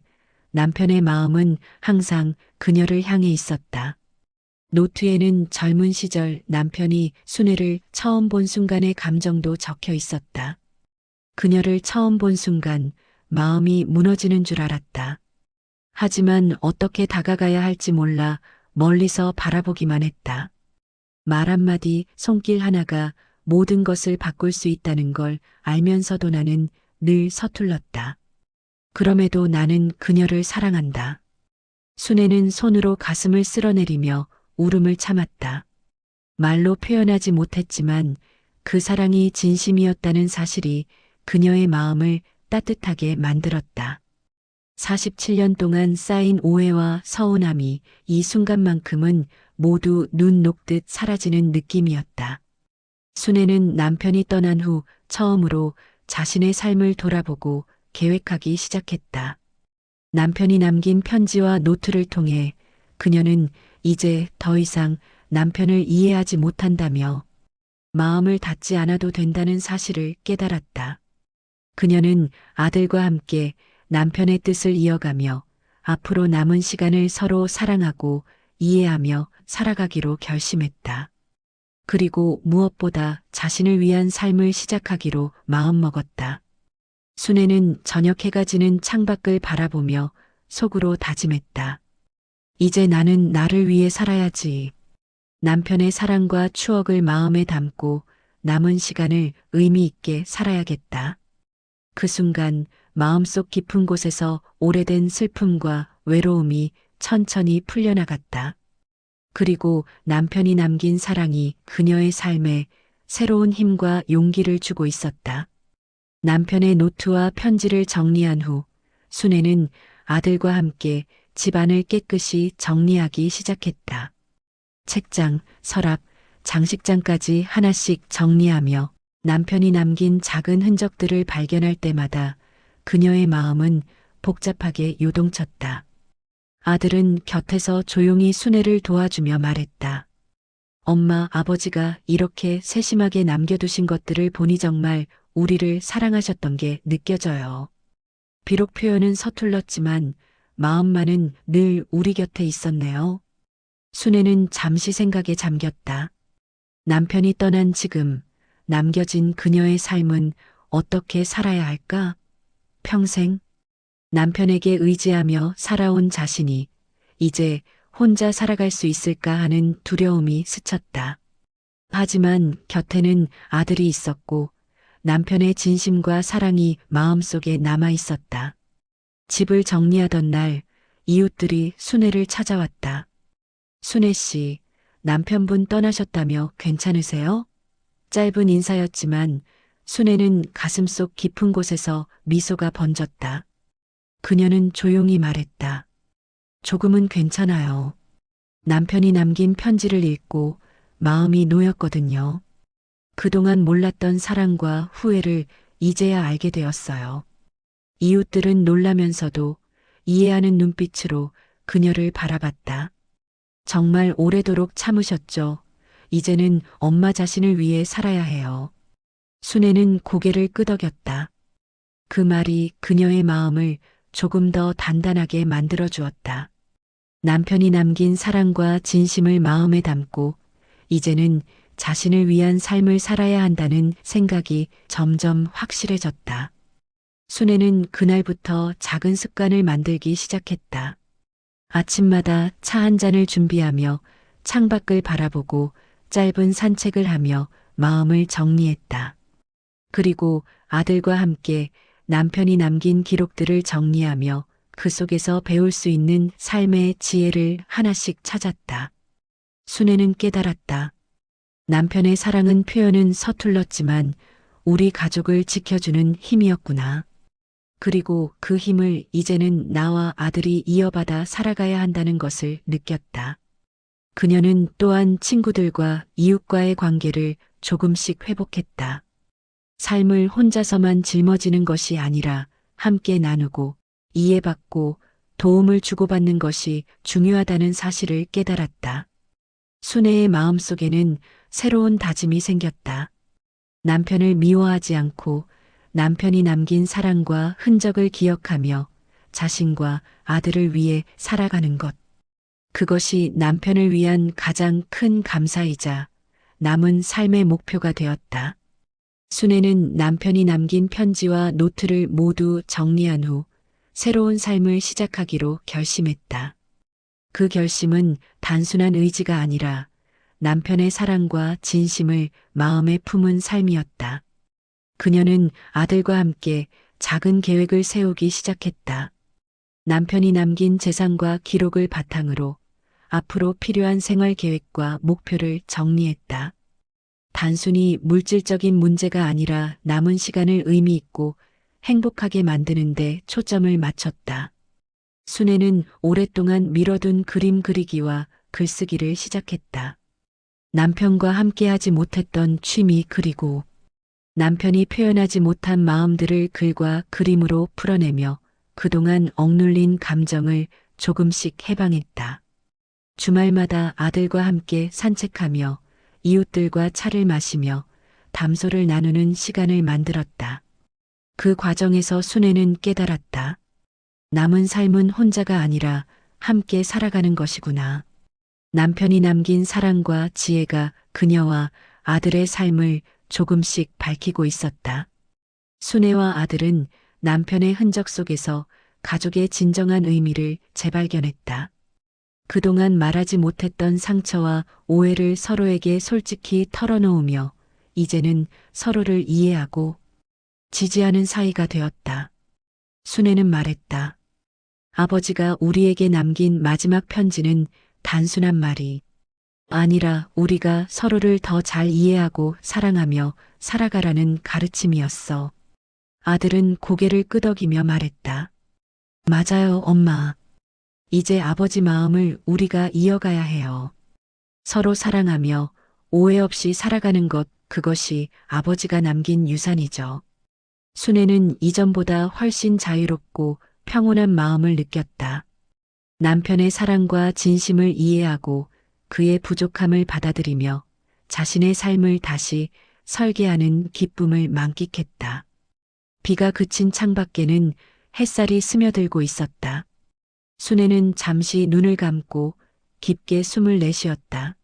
남편의 마음은 항상 그녀를 향해 있었다. 노트에는 젊은 시절 남편이 순애를 처음 본 순간의 감정도 적혀 있었다. 그녀를 처음 본 순간 마음이 무너지는 줄 알았다. 하지만 어떻게 다가가야 할지 몰라 멀리서 바라보기만 했다. 말 한마디, 손길 하나가 모든 것을 바꿀 수 있다는 걸 알면서도 나는 늘 서툴렀다. 그럼에도 나는 그녀를 사랑한다. 순애는 손으로 가슴을 쓸어내리며 울음을 참았다. 말로 표현하지 못했지만 그 사랑이 진심이었다는 사실이 그녀의 마음을 따뜻하게 만들었다. 47년 동안 쌓인 오해와 서운함이 이 순간만큼은 모두 눈 녹듯 사라지는 느낌이었다. 순애는 남편이 떠난 후 처음으로 자신의 삶을 돌아보고 계획하기 시작했다. 남편이 남긴 편지와 노트를 통해 그녀는 이제 더 이상 남편을 이해하지 못한다며 마음을 닫지 않아도 된다는 사실을 깨달았다. 그녀는 아들과 함께 남편의 뜻을 이어가며 앞으로 남은 시간을 서로 사랑하고 이해하며 살아가기로 결심했다. 그리고 무엇보다 자신을 위한 삶을 시작하기로 마음먹었다. 순애는 저녁 해가 지는 창밖을 바라보며 속으로 다짐했다. 이제 나는 나를 위해 살아야지. 남편의 사랑과 추억을 마음에 담고 남은 시간을 의미 있게 살아야겠다. 그 순간 마음속 깊은 곳에서 오래된 슬픔과 외로움이 천천히 풀려나갔다. 그리고 남편이 남긴 사랑이 그녀의 삶에 새로운 힘과 용기를 주고 있었다. 남편의 노트와 편지를 정리한 후 순애는 아들과 함께 집안을 깨끗이 정리하기 시작했다. 책장, 서랍, 장식장까지 하나씩 정리하며 남편이 남긴 작은 흔적들을 발견할 때마다 그녀의 마음은 복잡하게 요동쳤다. 아들은 곁에서 조용히 순애를 도와주며 말했다. 엄마, 아버지가 이렇게 세심하게 남겨두신 것들을 보니 정말 우리를 사랑하셨던 게 느껴져요. 비록 표현은 서툴렀지만 마음만은 늘 우리 곁에 있었네요. 순애는 잠시 생각에 잠겼다. 남편이 떠난 지금 남겨진 그녀의 삶은 어떻게 살아야 할까? 평생 남편에게 의지하며 살아온 자신이 이제 혼자 살아갈 수 있을까 하는 두려움이 스쳤다. 하지만 곁에는 아들이 있었고 남편의 진심과 사랑이 마음속에 남아 있었다. 집을 정리하던 날 이웃들이 순애를 찾아왔다. 순애 씨, 남편분 떠나셨다며 괜찮으세요? 짧은 인사였지만 순애는 가슴속 깊은 곳에서 미소가 번졌다. 그녀는 조용히 말했다. 조금은 괜찮아요. 남편이 남긴 편지를 읽고 마음이 놓였거든요. 그동안 몰랐던 사랑과 후회를 이제야 알게 되었어요. 이웃들은 놀라면서도 이해하는 눈빛으로 그녀를 바라봤다. 정말 오래도록 참으셨죠. 이제는 엄마 자신을 위해 살아야 해요. 순애는 고개를 끄덕였다. 그 말이 그녀의 마음을 조금 더 단단하게 만들어 주었다. 남편이 남긴 사랑과 진심을 마음에 담고 이제는 자신을 위한 삶을 살아야 한다는 생각이 점점 확실해졌다. 순애는 그날부터 작은 습관을 만들기 시작했다. 아침마다 차 한 잔을 준비하며 창밖을 바라보고 짧은 산책을 하며 마음을 정리했다. 그리고 아들과 함께 남편이 남긴 기록들을 정리하며 그 속에서 배울 수 있는 삶의 지혜를 하나씩 찾았다. 순애는 깨달았다. 남편의 사랑은 표현은 서툴렀지만 우리 가족을 지켜주는 힘이었구나. 그리고 그 힘을 이제는 나와 아들이 이어받아 살아가야 한다는 것을 느꼈다. 그녀는 또한 친구들과 이웃과의 관계를 조금씩 회복했다. 삶을 혼자서만 짊어지는 것이 아니라 함께 나누고 이해받고 도움을 주고받는 것이 중요하다는 사실을 깨달았다. 순애의 마음속에는 새로운 다짐이 생겼다. 남편을 미워하지 않고 남편이 남긴 사랑과 흔적을 기억하며 자신과 아들을 위해 살아가는 것. 그것이 남편을 위한 가장 큰 감사이자 남은 삶의 목표가 되었다. 순애는 남편이 남긴 편지와 노트를 모두 정리한 후 새로운 삶을 시작하기로 결심했다. 그 결심은 단순한 의지가 아니라 남편의 사랑과 진심을 마음에 품은 삶이었다. 그녀는 아들과 함께 작은 계획을 세우기 시작했다. 남편이 남긴 재산과 기록을 바탕으로 앞으로 필요한 생활 계획과 목표를 정리했다. 단순히 물질적인 문제가 아니라 남은 시간을 의미 있고 행복하게 만드는데 초점을 맞췄다. 순애는 오랫동안 미뤄둔 그림 그리기와 글쓰기를 시작했다. 남편과 함께하지 못했던 취미 그리고 남편이 표현하지 못한 마음들을 글과 그림으로 풀어내며 그동안 억눌린 감정을 조금씩 해방했다. 주말마다 아들과 함께 산책하며 이웃들과 차를 마시며 담소를 나누는 시간을 만들었다. 그 과정에서 순애는 깨달았다. 남은 삶은 혼자가 아니라 함께 살아가는 것이구나. 남편이 남긴 사랑과 지혜가 그녀와 아들의 삶을 조금씩 밝히고 있었다. 순애와 아들은 남편의 흔적 속에서 가족의 진정한 의미를 재발견했다. 그동안 말하지 못했던 상처와 오해를 서로에게 솔직히 털어놓으며 이제는 서로를 이해하고 지지하는 사이가 되었다. 순애는 말했다. 아버지가 우리에게 남긴 마지막 편지는 단순한 말이 아니라 우리가 서로를 더 잘 이해하고 사랑하며 살아가라는 가르침이었어. 아들은 고개를 끄덕이며 말했다. 맞아요, 엄마. 이제 아버지 마음을 우리가 이어가야 해요. 서로 사랑하며 오해 없이 살아가는 것, 그것이 아버지가 남긴 유산이죠. 순애는 이전보다 훨씬 자유롭고 평온한 마음을 느꼈다. 남편의 사랑과 진심을 이해하고 그의 부족함을 받아들이며 자신의 삶을 다시 설계하는 기쁨을 만끽했다. 비가 그친 창밖에는 햇살이 스며들고 있었다. 순애는 잠시 눈을 감고 깊게 숨을 내쉬었다.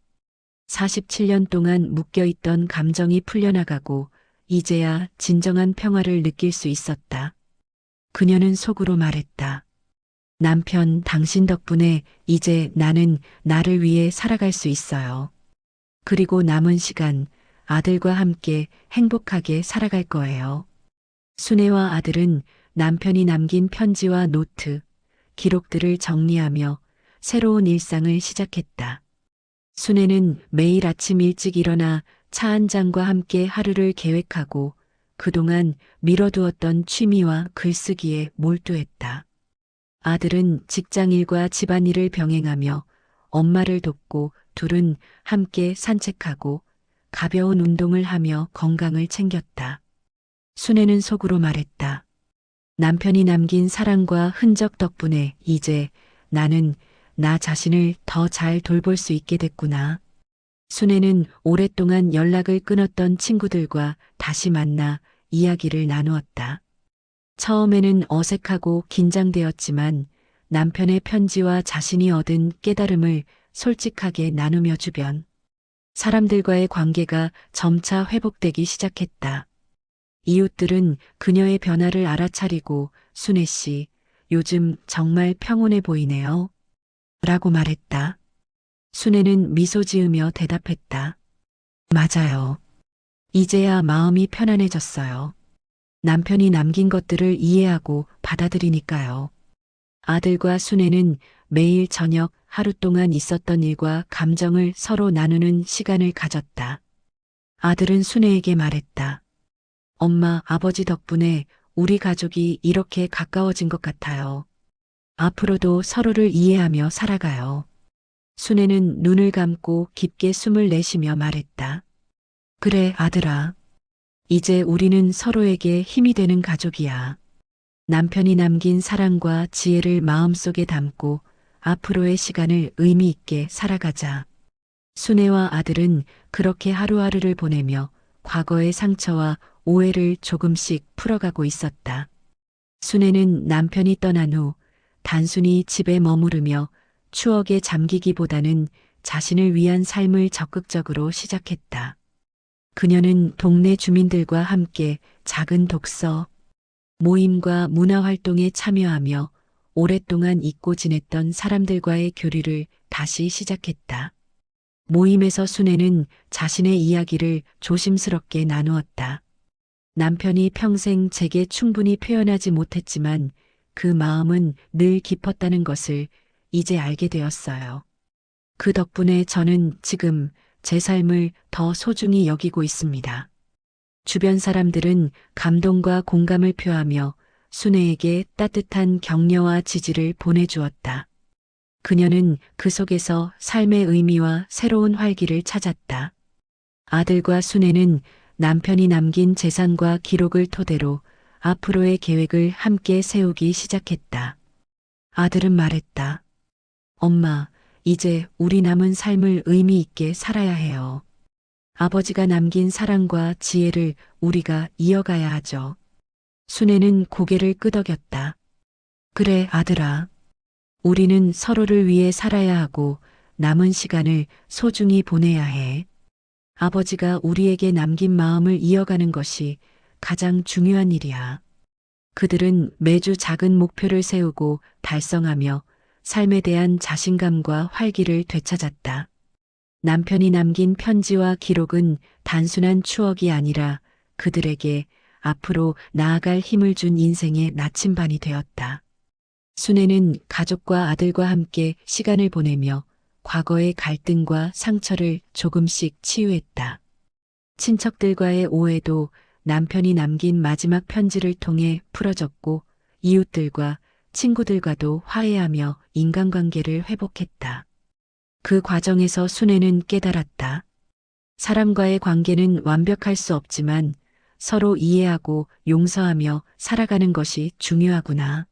47년 동안 묶여있던 감정이 풀려나가고 이제야 진정한 평화를 느낄 수 있었다. 그녀는 속으로 말했다. 남편, 당신 덕분에 이제 나는 나를 위해 살아갈 수 있어요. 그리고 남은 시간 아들과 함께 행복하게 살아갈 거예요. 순애와 아들은 남편이 남긴 편지와 노트, 기록들을 정리하며 새로운 일상을 시작했다. 순애는 매일 아침 일찍 일어나 차 한 잔과 함께 하루를 계획하고 그동안 미뤄두었던 취미와 글쓰기에 몰두했다. 아들은 직장일과 집안일을 병행하며 엄마를 돕고 둘은 함께 산책하고 가벼운 운동을 하며 건강을 챙겼다. 순애는 속으로 말했다. 남편이 남긴 사랑과 흔적 덕분에 이제 나는 나 자신을 더 잘 돌볼 수 있게 됐구나. 순애는 오랫동안 연락을 끊었던 친구들과 다시 만나 이야기를 나누었다. 처음에는 어색하고 긴장되었지만 남편의 편지와 자신이 얻은 깨달음을 솔직하게 나누며 주변 사람들과의 관계가 점차 회복되기 시작했다. 이웃들은 그녀의 변화를 알아차리고 순애 씨, 요즘 정말 평온해 보이네요. 라고 말했다. 순애는 미소 지으며 대답했다. 맞아요. 이제야 마음이 편안해졌어요. 남편이 남긴 것들을 이해하고 받아들이니까요. 아들과 순애는 매일 저녁 하루 동안 있었던 일과 감정을 서로 나누는 시간을 가졌다. 아들은 순애에게 말했다. 엄마, 아버지 덕분에 우리 가족이 이렇게 가까워진 것 같아요. 앞으로도 서로를 이해하며 살아가요. 순애는 눈을 감고 깊게 숨을 내쉬며 말했다. 그래, 아들아. 이제 우리는 서로에게 힘이 되는 가족이야. 남편이 남긴 사랑과 지혜를 마음속에 담고 앞으로의 시간을 의미 있게 살아가자. 순애와 아들은 그렇게 하루하루를 보내며 과거의 상처와 오해를 조금씩 풀어가고 있었다. 순애는 남편이 떠난 후 단순히 집에 머무르며 추억에 잠기기보다는 자신을 위한 삶을 적극적으로 시작했다. 그녀는 동네 주민들과 함께 작은 독서, 모임과 문화활동에 참여하며 오랫동안 잊고 지냈던 사람들과의 교류를 다시 시작했다. 모임에서 순애는 자신의 이야기를 조심스럽게 나누었다. 남편이 평생 제게 충분히 표현하지 못했지만 그 마음은 늘 깊었다는 것을 이제 알게 되었어요. 그 덕분에 저는 지금 제 삶을 더 소중히 여기고 있습니다. 주변 사람들은 감동과 공감을 표하며 순애에게 따뜻한 격려와 지지를 보내주었다. 그녀는 그 속에서 삶의 의미와 새로운 활기를 찾았다. 아들과 순애는 남편이 남긴 재산과 기록을 토대로 앞으로의 계획을 함께 세우기 시작했다. 아들은 말했다. 엄마, 이제 우리 남은 삶을 의미 있게 살아야 해요. 아버지가 남긴 사랑과 지혜를 우리가 이어가야 하죠. 순애는 고개를 끄덕였다. 그래, 아들아. 우리는 서로를 위해 살아야 하고 남은 시간을 소중히 보내야 해. 아버지가 우리에게 남긴 마음을 이어가는 것이 가장 중요한 일이야. 그들은 매주 작은 목표를 세우고 달성하며 삶에 대한 자신감과 활기를 되찾았다. 남편이 남긴 편지와 기록은 단순한 추억이 아니라 그들에게 앞으로 나아갈 힘을 준 인생의 나침반이 되었다. 순애는 가족과 아들과 함께 시간을 보내며 과거의 갈등과 상처를 조금씩 치유했다. 친척들과의 오해도 남편이 남긴 마지막 편지를 통해 풀어졌고 이웃들과 친구들과도 화해하며 인간관계를 회복했다. 그 과정에서 순애는 깨달았다. 사람과의 관계는 완벽할 수 없지만 서로 이해하고 용서하며 살아가는 것이 중요하구나.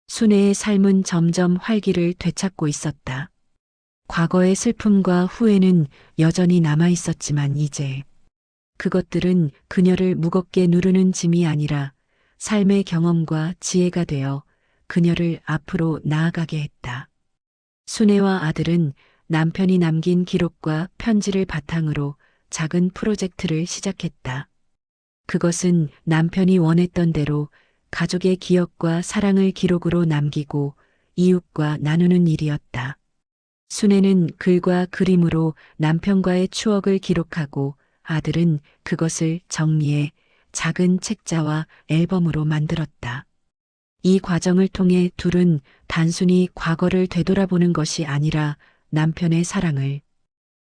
순애의 삶은 점점 활기를 되찾고 있었다. 과거의 슬픔과 후회는 여전히 남아 있었지만 이제 그것들은 그녀를 무겁게 누르는 짐이 아니라 삶의 경험과 지혜가 되어 그녀를 앞으로 나아가게 했다. 순애와 아들은 남편이 남긴 기록과 편지를 바탕으로 작은 프로젝트를 시작했다. 그것은 남편이 원했던 대로 가족의 기억과 사랑을 기록으로 남기고 이웃과 나누는 일이었다. 순애는 글과 그림으로 남편과의 추억을 기록하고 아들은 그것을 정리해 작은 책자와 앨범으로 만들었다. 이 과정을 통해 둘은 단순히 과거를 되돌아보는 것이 아니라 남편의 사랑을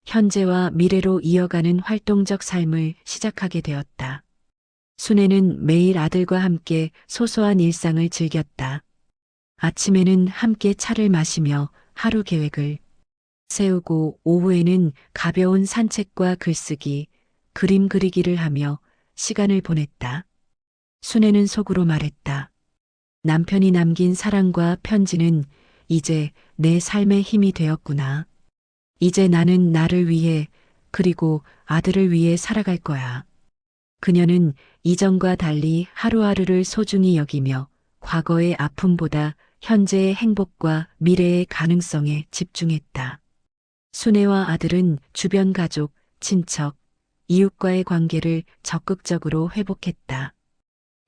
현재와 미래로 이어가는 활동적 삶을 시작하게 되었다. 순애는 매일 아들과 함께 소소한 일상을 즐겼다. 아침에는 함께 차를 마시며 하루 계획을 세우고 오후에는 가벼운 산책과 글쓰기, 그림 그리기를 하며 시간을 보냈다. 순애는 속으로 말했다. 남편이 남긴 사랑과 편지는 이제 내 삶의 힘이 되었구나. 이제 나는 나를 위해 그리고 아들을 위해 살아갈 거야. 그녀는 이전과 달리 하루하루를 소중히 여기며 과거의 아픔보다 현재의 행복과 미래의 가능성에 집중했다. 순애와 아들은 주변 가족, 친척, 이웃과의 관계를 적극적으로 회복했다.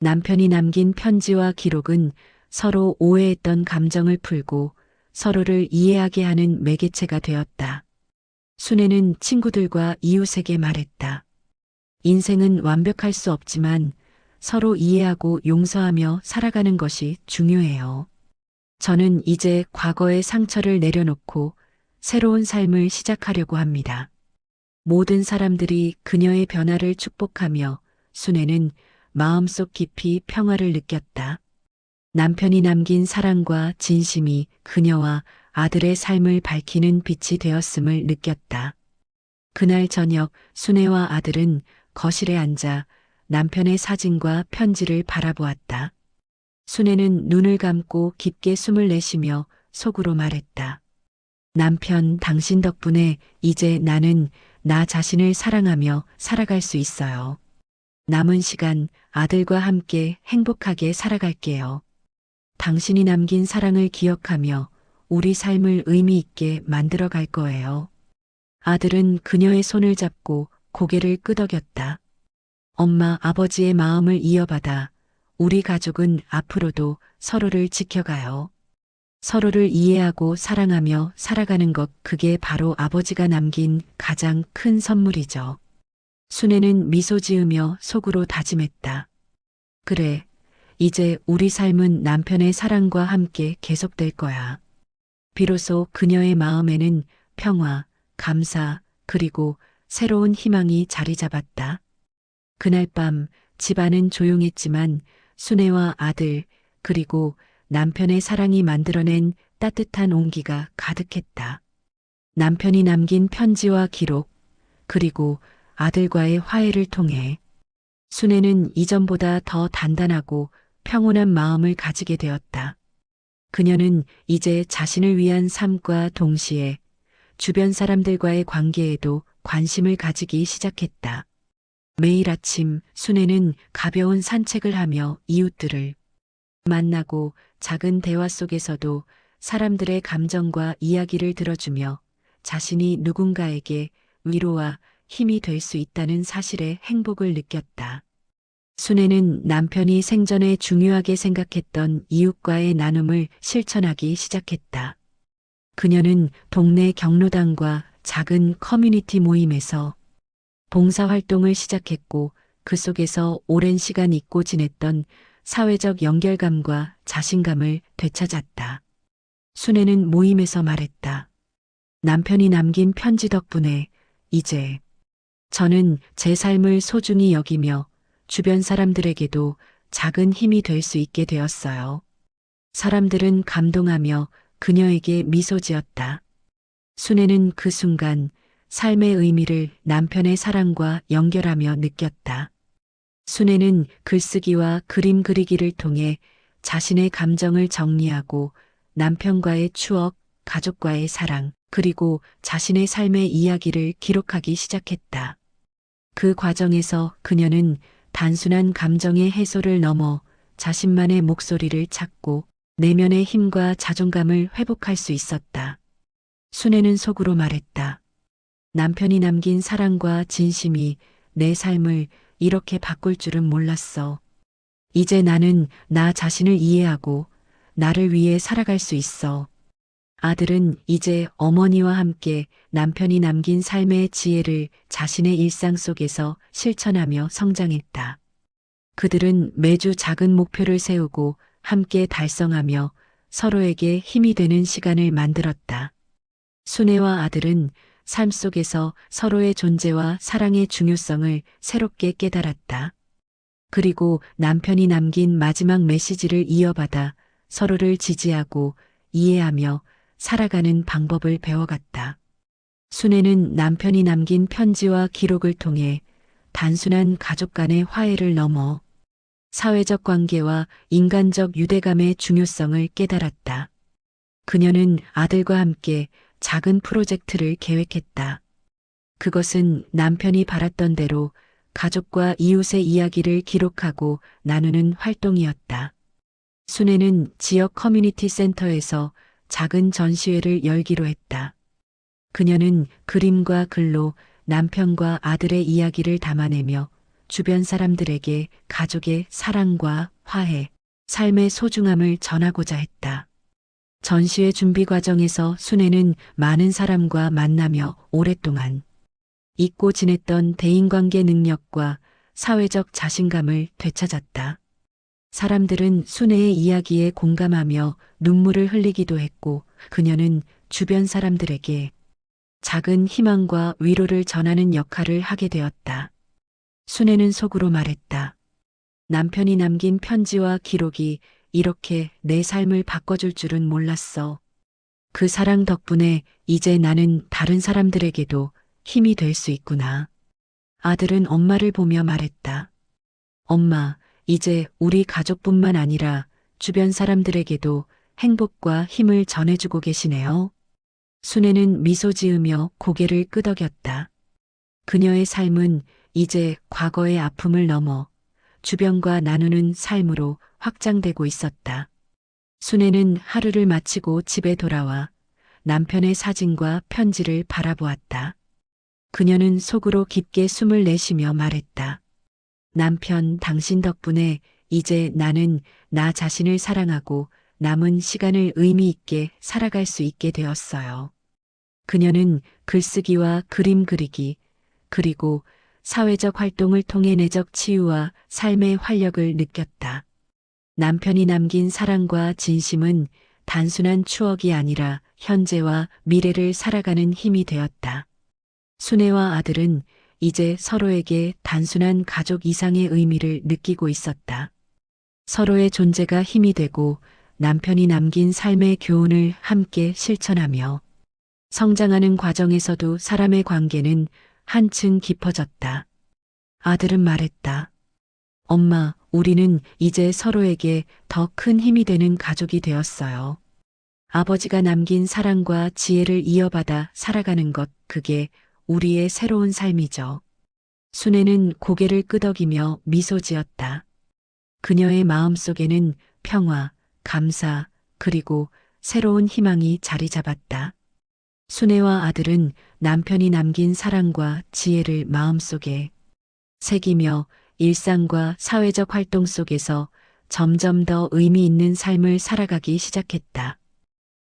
남편이 남긴 편지와 기록은 서로 오해했던 감정을 풀고 서로를 이해하게 하는 매개체가 되었다. 순애는 친구들과 이웃에게 말했다. 인생은 완벽할 수 없지만 서로 이해하고 용서하며 살아가는 것이 중요해요. 저는 이제 과거의 상처를 내려놓고 새로운 삶을 시작하려고 합니다. 모든 사람들이 그녀의 변화를 축복하며 순애는 마음속 깊이 평화를 느꼈다. 남편이 남긴 사랑과 진심이 그녀와 아들의 삶을 밝히는 빛이 되었음을 느꼈다. 그날 저녁 순애와 아들은 거실에 앉아 남편의 사진과 편지를 바라보았다. 순애는 눈을 감고 깊게 숨을 내쉬며 속으로 말했다. 남편, 당신 덕분에 이제 나는 나 자신을 사랑하며 살아갈 수 있어요. 남은 시간 아들과 함께 행복하게 살아갈게요. 당신이 남긴 사랑을 기억하며 우리 삶을 의미 있게 만들어 갈 거예요. 아들은 그녀의 손을 잡고 고개를 끄덕였다. 엄마, 아버지의 마음을 이어받아 우리 가족은 앞으로도 서로를 지켜가요. 서로를 이해하고 사랑하며 살아가는 것, 그게 바로 아버지가 남긴 가장 큰 선물이죠. 순애는 미소 지으며 속으로 다짐했다. 그래, 이제 우리 삶은 남편의 사랑과 함께 계속될 거야. 비로소 그녀의 마음에는 평화, 감사, 그리고 새로운 희망이 자리 잡았다. 그날 밤 집안은 조용했지만 순애와 아들, 그리고 남편의 사랑이 만들어낸 따뜻한 온기가 가득했다. 남편이 남긴 편지와 기록, 그리고 아들과의 화해를 통해 순애는 이전보다 더 단단하고 평온한 마음을 가지게 되었다. 그녀는 이제 자신을 위한 삶과 동시에 주변 사람들과의 관계에도 관심을 가지기 시작했다. 매일 아침 순애는 가벼운 산책을 하며 이웃들을 만나고 작은 대화 속에서도 사람들의 감정과 이야기를 들어주며 자신이 누군가에게 위로와 힘이 될 수 있다는 사실에 행복을 느꼈다. 순애는 남편이 생전에 중요하게 생각했던 이웃과의 나눔을 실천하기 시작했다. 그녀는 동네 경로당과 작은 커뮤니티 모임에서 봉사활동을 시작했고 그 속에서 오랜 시간 잊고 지냈던 사회적 연결감과 자신감을 되찾았다. 순애는 모임에서 말했다. 남편이 남긴 편지 덕분에 이제 저는 제 삶을 소중히 여기며 주변 사람들에게도 작은 힘이 될 수 있게 되었어요. 사람들은 감동하며 그녀에게 미소 지었다. 순애는 그 순간 삶의 의미를 남편의 사랑과 연결하며 느꼈다. 순애는 글쓰기와 그림 그리기를 통해 자신의 감정을 정리하고 남편과의 추억, 가족과의 사랑, 그리고 자신의 삶의 이야기를 기록하기 시작했다. 그 과정에서 그녀는 단순한 감정의 해소를 넘어 자신만의 목소리를 찾고 내면의 힘과 자존감을 회복할 수 있었다. 순애는 속으로 말했다. 남편이 남긴 사랑과 진심이 내 삶을 이렇게 바꿀 줄은 몰랐어. 이제 나는 나 자신을 이해하고 나를 위해 살아갈 수 있어. 아들은 이제 어머니와 함께 남편이 남긴 삶의 지혜를 자신의 일상 속에서 실천하며 성장했다. 그들은 매주 작은 목표를 세우고 함께 달성하며 서로에게 힘이 되는 시간을 만들었다. 순애와 아들은 삶 속에서 서로의 존재와 사랑의 중요성을 새롭게 깨달았다. 그리고 남편이 남긴 마지막 메시지를 이어받아 서로를 지지하고 이해하며 살아가는 방법을 배워갔다. 순애는 남편이 남긴 편지와 기록을 통해 단순한 가족 간의 화해를 넘어 사회적 관계와 인간적 유대감의 중요성을 깨달았다. 그녀는 아들과 함께 작은 프로젝트를 계획했다. 그것은 남편이 바랐던 대로 가족과 이웃의 이야기를 기록하고 나누는 활동이었다. 순애는 지역 커뮤니티 센터에서 작은 전시회를 열기로 했다. 그녀는 그림과 글로 남편과 아들의 이야기를 담아내며 주변 사람들에게 가족의 사랑과 화해, 삶의 소중함을 전하고자 했다. 전시회 준비 과정에서 순애는 많은 사람과 만나며 오랫동안 잊고 지냈던 대인관계 능력과 사회적 자신감을 되찾았다. 사람들은 순애의 이야기에 공감하며 눈물을 흘리기도 했고 그녀는 주변 사람들에게 작은 희망과 위로를 전하는 역할을 하게 되었다. 순애는 속으로 말했다. 남편이 남긴 편지와 기록이 이렇게 내 삶을 바꿔줄 줄은 몰랐어. 그 사랑 덕분에 이제 나는 다른 사람들에게도 힘이 될 수 있구나. 아들은 엄마를 보며 말했다. 엄마, 이제 우리 가족뿐만 아니라 주변 사람들에게도 행복과 힘을 전해주고 계시네요. 순애는 미소 지으며 고개를 끄덕였다. 그녀의 삶은 이제 과거의 아픔을 넘어 주변과 나누는 삶으로 확장되고 있었다. 순애는 하루를 마치고 집에 돌아와 남편의 사진과 편지를 바라보았다. 그녀는 속으로 깊게 숨을 내쉬며 말했다. 남편, 당신 덕분에 이제 나는 나 자신을 사랑하고 남은 시간을 의미 있게 살아갈 수 있게 되었어요. 그녀는 글쓰기와 그림 그리기, 그리고 사회적 활동을 통해 내적 치유와 삶의 활력을 느꼈다. 남편이 남긴 사랑과 진심은 단순한 추억이 아니라 현재와 미래를 살아가는 힘이 되었다. 순애와 아들은 이제 서로에게 단순한 가족 이상의 의미를 느끼고 있었다. 서로의 존재가 힘이 되고 남편이 남긴 삶의 교훈을 함께 실천하며 성장하는 과정에서도 사람의 관계는 한층 깊어졌다. 아들은 말했다. 엄마, 우리는 이제 서로에게 더 큰 힘이 되는 가족이 되었어요. 아버지가 남긴 사랑과 지혜를 이어받아 살아가는 것, 그게 우리의 새로운 삶이죠. 순애는 고개를 끄덕이며 미소 지었다. 그녀의 마음속에는 평화, 감사, 그리고 새로운 희망이 자리 잡았다. 순애와 아들은 남편이 남긴 사랑과 지혜를 마음속에 새기며 일상과 사회적 활동 속에서 점점 더 의미 있는 삶을 살아가기 시작했다.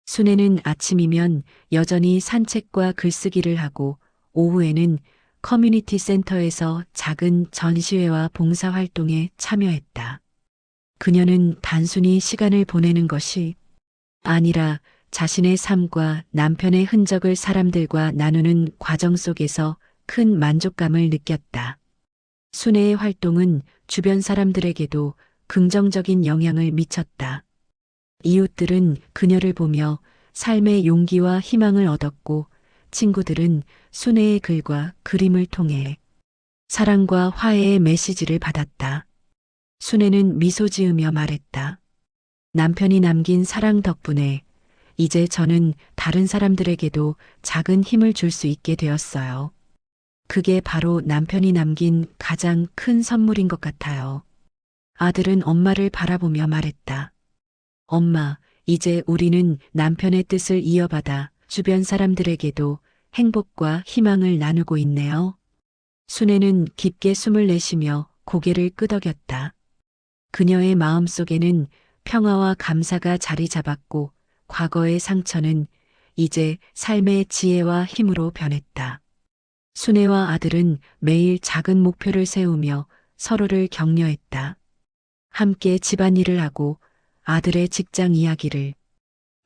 순애는 아침이면 여전히 산책과 글쓰기를 하고 오후에는 커뮤니티 센터에서 작은 전시회와 봉사활동에 참여했다. 그녀는 단순히 시간을 보내는 것이 아니라 자신의 삶과 남편의 흔적을 사람들과 나누는 과정 속에서 큰 만족감을 느꼈다. 순애의 활동은 주변 사람들에게도 긍정적인 영향을 미쳤다. 이웃들은 그녀를 보며 삶의 용기와 희망을 얻었고 친구들은 순애의 글과 그림을 통해 사랑과 화해의 메시지를 받았다. 순애는 미소 지으며 말했다. 남편이 남긴 사랑 덕분에 이제 저는 다른 사람들에게도 작은 힘을 줄 수 있게 되었어요. 그게 바로 남편이 남긴 가장 큰 선물인 것 같아요. 아들은 엄마를 바라보며 말했다. 엄마, 이제 우리는 남편의 뜻을 이어받아 주변 사람들에게도 행복과 희망을 나누고 있네요. 순애는 깊게 숨을 내쉬며 고개를 끄덕였다. 그녀의 마음속에는 평화와 감사가 자리 잡았고 과거의 상처는 이제 삶의 지혜와 힘으로 변했다. 순애와 아들은 매일 작은 목표를 세우며 서로를 격려했다. 함께 집안일을 하고 아들의 직장 이야기를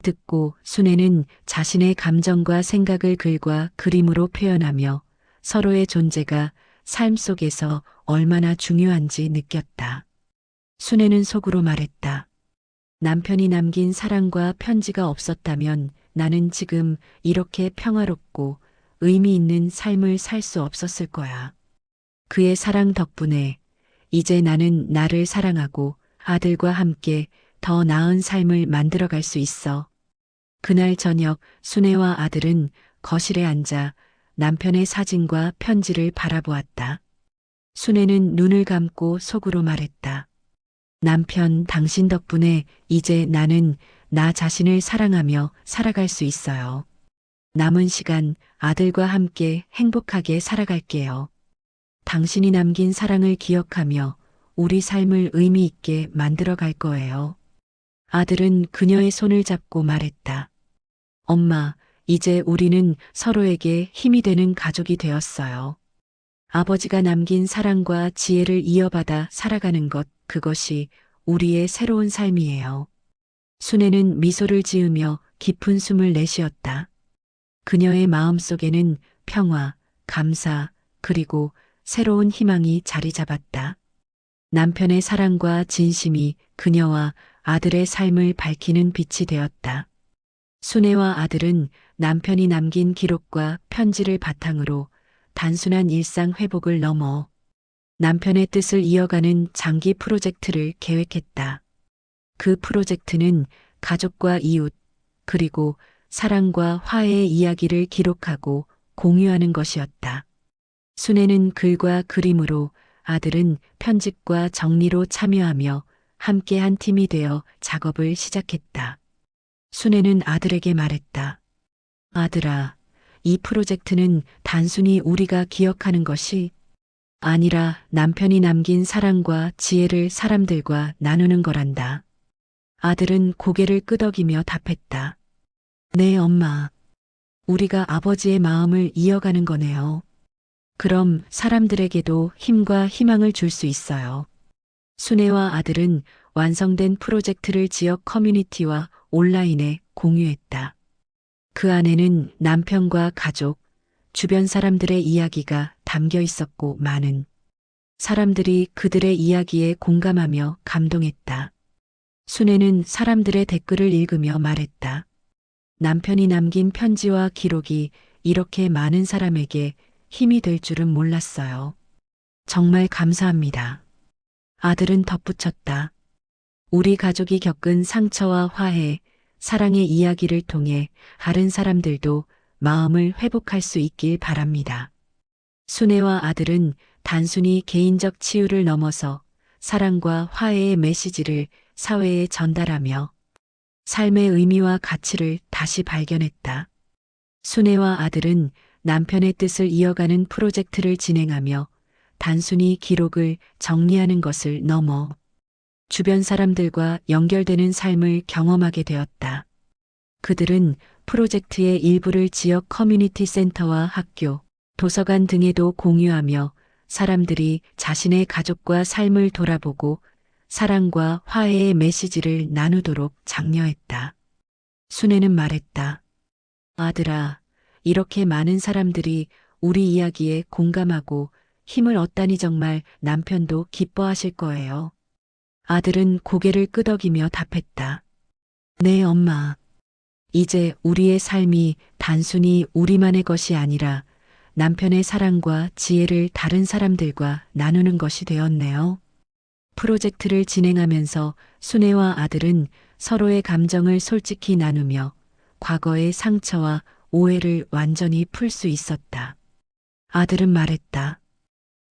듣고 순애는 자신의 감정과 생각을 글과 그림으로 표현하며 서로의 존재가 삶 속에서 얼마나 중요한지 느꼈다. 순애는 속으로 말했다. 남편이 남긴 사랑과 편지가 없었다면 나는 지금 이렇게 평화롭고 의미 있는 삶을 살 수 없었을 거야. 그의 사랑 덕분에 이제 나는 나를 사랑하고 아들과 함께 더 나은 삶을 만들어갈 수 있어. 그날 저녁 순애와 아들은 거실에 앉아 남편의 사진과 편지를 바라보았다. 순애는 눈을 감고 속으로 말했다. 남편, 당신 덕분에 이제 나는 나 자신을 사랑하며 살아갈 수 있어요. 남은 시간 아들과 함께 행복하게 살아갈게요. 당신이 남긴 사랑을 기억하며 우리 삶을 의미 있게 만들어 갈 거예요. 아들은 그녀의 손을 잡고 말했다. 엄마, 이제 우리는 서로에게 힘이 되는 가족이 되었어요. 아버지가 남긴 사랑과 지혜를 이어받아 살아가는 것, 그것이 우리의 새로운 삶이에요. 순애는 미소를 지으며 깊은 숨을 내쉬었다. 그녀의 마음속에는 평화, 감사, 그리고 새로운 희망이 자리 잡았다. 남편의 사랑과 진심이 그녀와 아들의 삶을 밝히는 빛이 되었다. 순애와 아들은 남편이 남긴 기록과 편지를 바탕으로 단순한 일상 회복을 넘어 남편의 뜻을 이어가는 장기 프로젝트를 계획했다. 그 프로젝트는 가족과 이웃, 그리고 사랑과 화해의 이야기를 기록하고 공유하는 것이었다. 순애는 글과 그림으로, 아들은 편집과 정리로 참여하며 함께 한 팀이 되어 작업을 시작했다. 순애는 아들에게 말했다. 아들아, 이 프로젝트는 단순히 우리가 기억하는 것이 아니라 남편이 남긴 사랑과 지혜를 사람들과 나누는 거란다. 아들은 고개를 끄덕이며 답했다. 네, 엄마. 우리가 아버지의 마음을 이어가는 거네요. 그럼 사람들에게도 힘과 희망을 줄 수 있어요. 순애와 아들은 완성된 프로젝트를 지역 커뮤니티와 온라인에 공유했다. 그 안에는 남편과 가족, 주변 사람들의 이야기가 담겨 있었고 많은 사람들이 그들의 이야기에 공감하며 감동했다. 순애는 사람들의 댓글을 읽으며 말했다. 남편이 남긴 편지와 기록이 이렇게 많은 사람에게 힘이 될 줄은 몰랐어요. 정말 감사합니다. 아들은 덧붙였다. 우리 가족이 겪은 상처와 화해, 사랑의 이야기를 통해 다른 사람들도 마음을 회복할 수 있길 바랍니다. 순애와 아들은 단순히 개인적 치유를 넘어서 사랑과 화해의 메시지를 사회에 전달하며 삶의 의미와 가치를 다시 발견했다. 순애와 아들은 남편의 뜻을 이어가는 프로젝트를 진행하며 단순히 기록을 정리하는 것을 넘어 주변 사람들과 연결되는 삶을 경험하게 되었다. 그들은 프로젝트의 일부를 지역 커뮤니티 센터와 학교, 도서관 등에도 공유하며 사람들이 자신의 가족과 삶을 돌아보고 사랑과 화해의 메시지를 나누도록 장려했다. 순애는 말했다. 아들아, 이렇게 많은 사람들이 우리 이야기에 공감하고 힘을 얻다니 정말 남편도 기뻐하실 거예요. 아들은 고개를 끄덕이며 답했다. 네, 엄마. 이제 우리의 삶이 단순히 우리만의 것이 아니라 남편의 사랑과 지혜를 다른 사람들과 나누는 것이 되었네요. 프로젝트를 진행하면서 순애와 아들은 서로의 감정을 솔직히 나누며 과거의 상처와 오해를 완전히 풀 수 있었다. 아들은 말했다.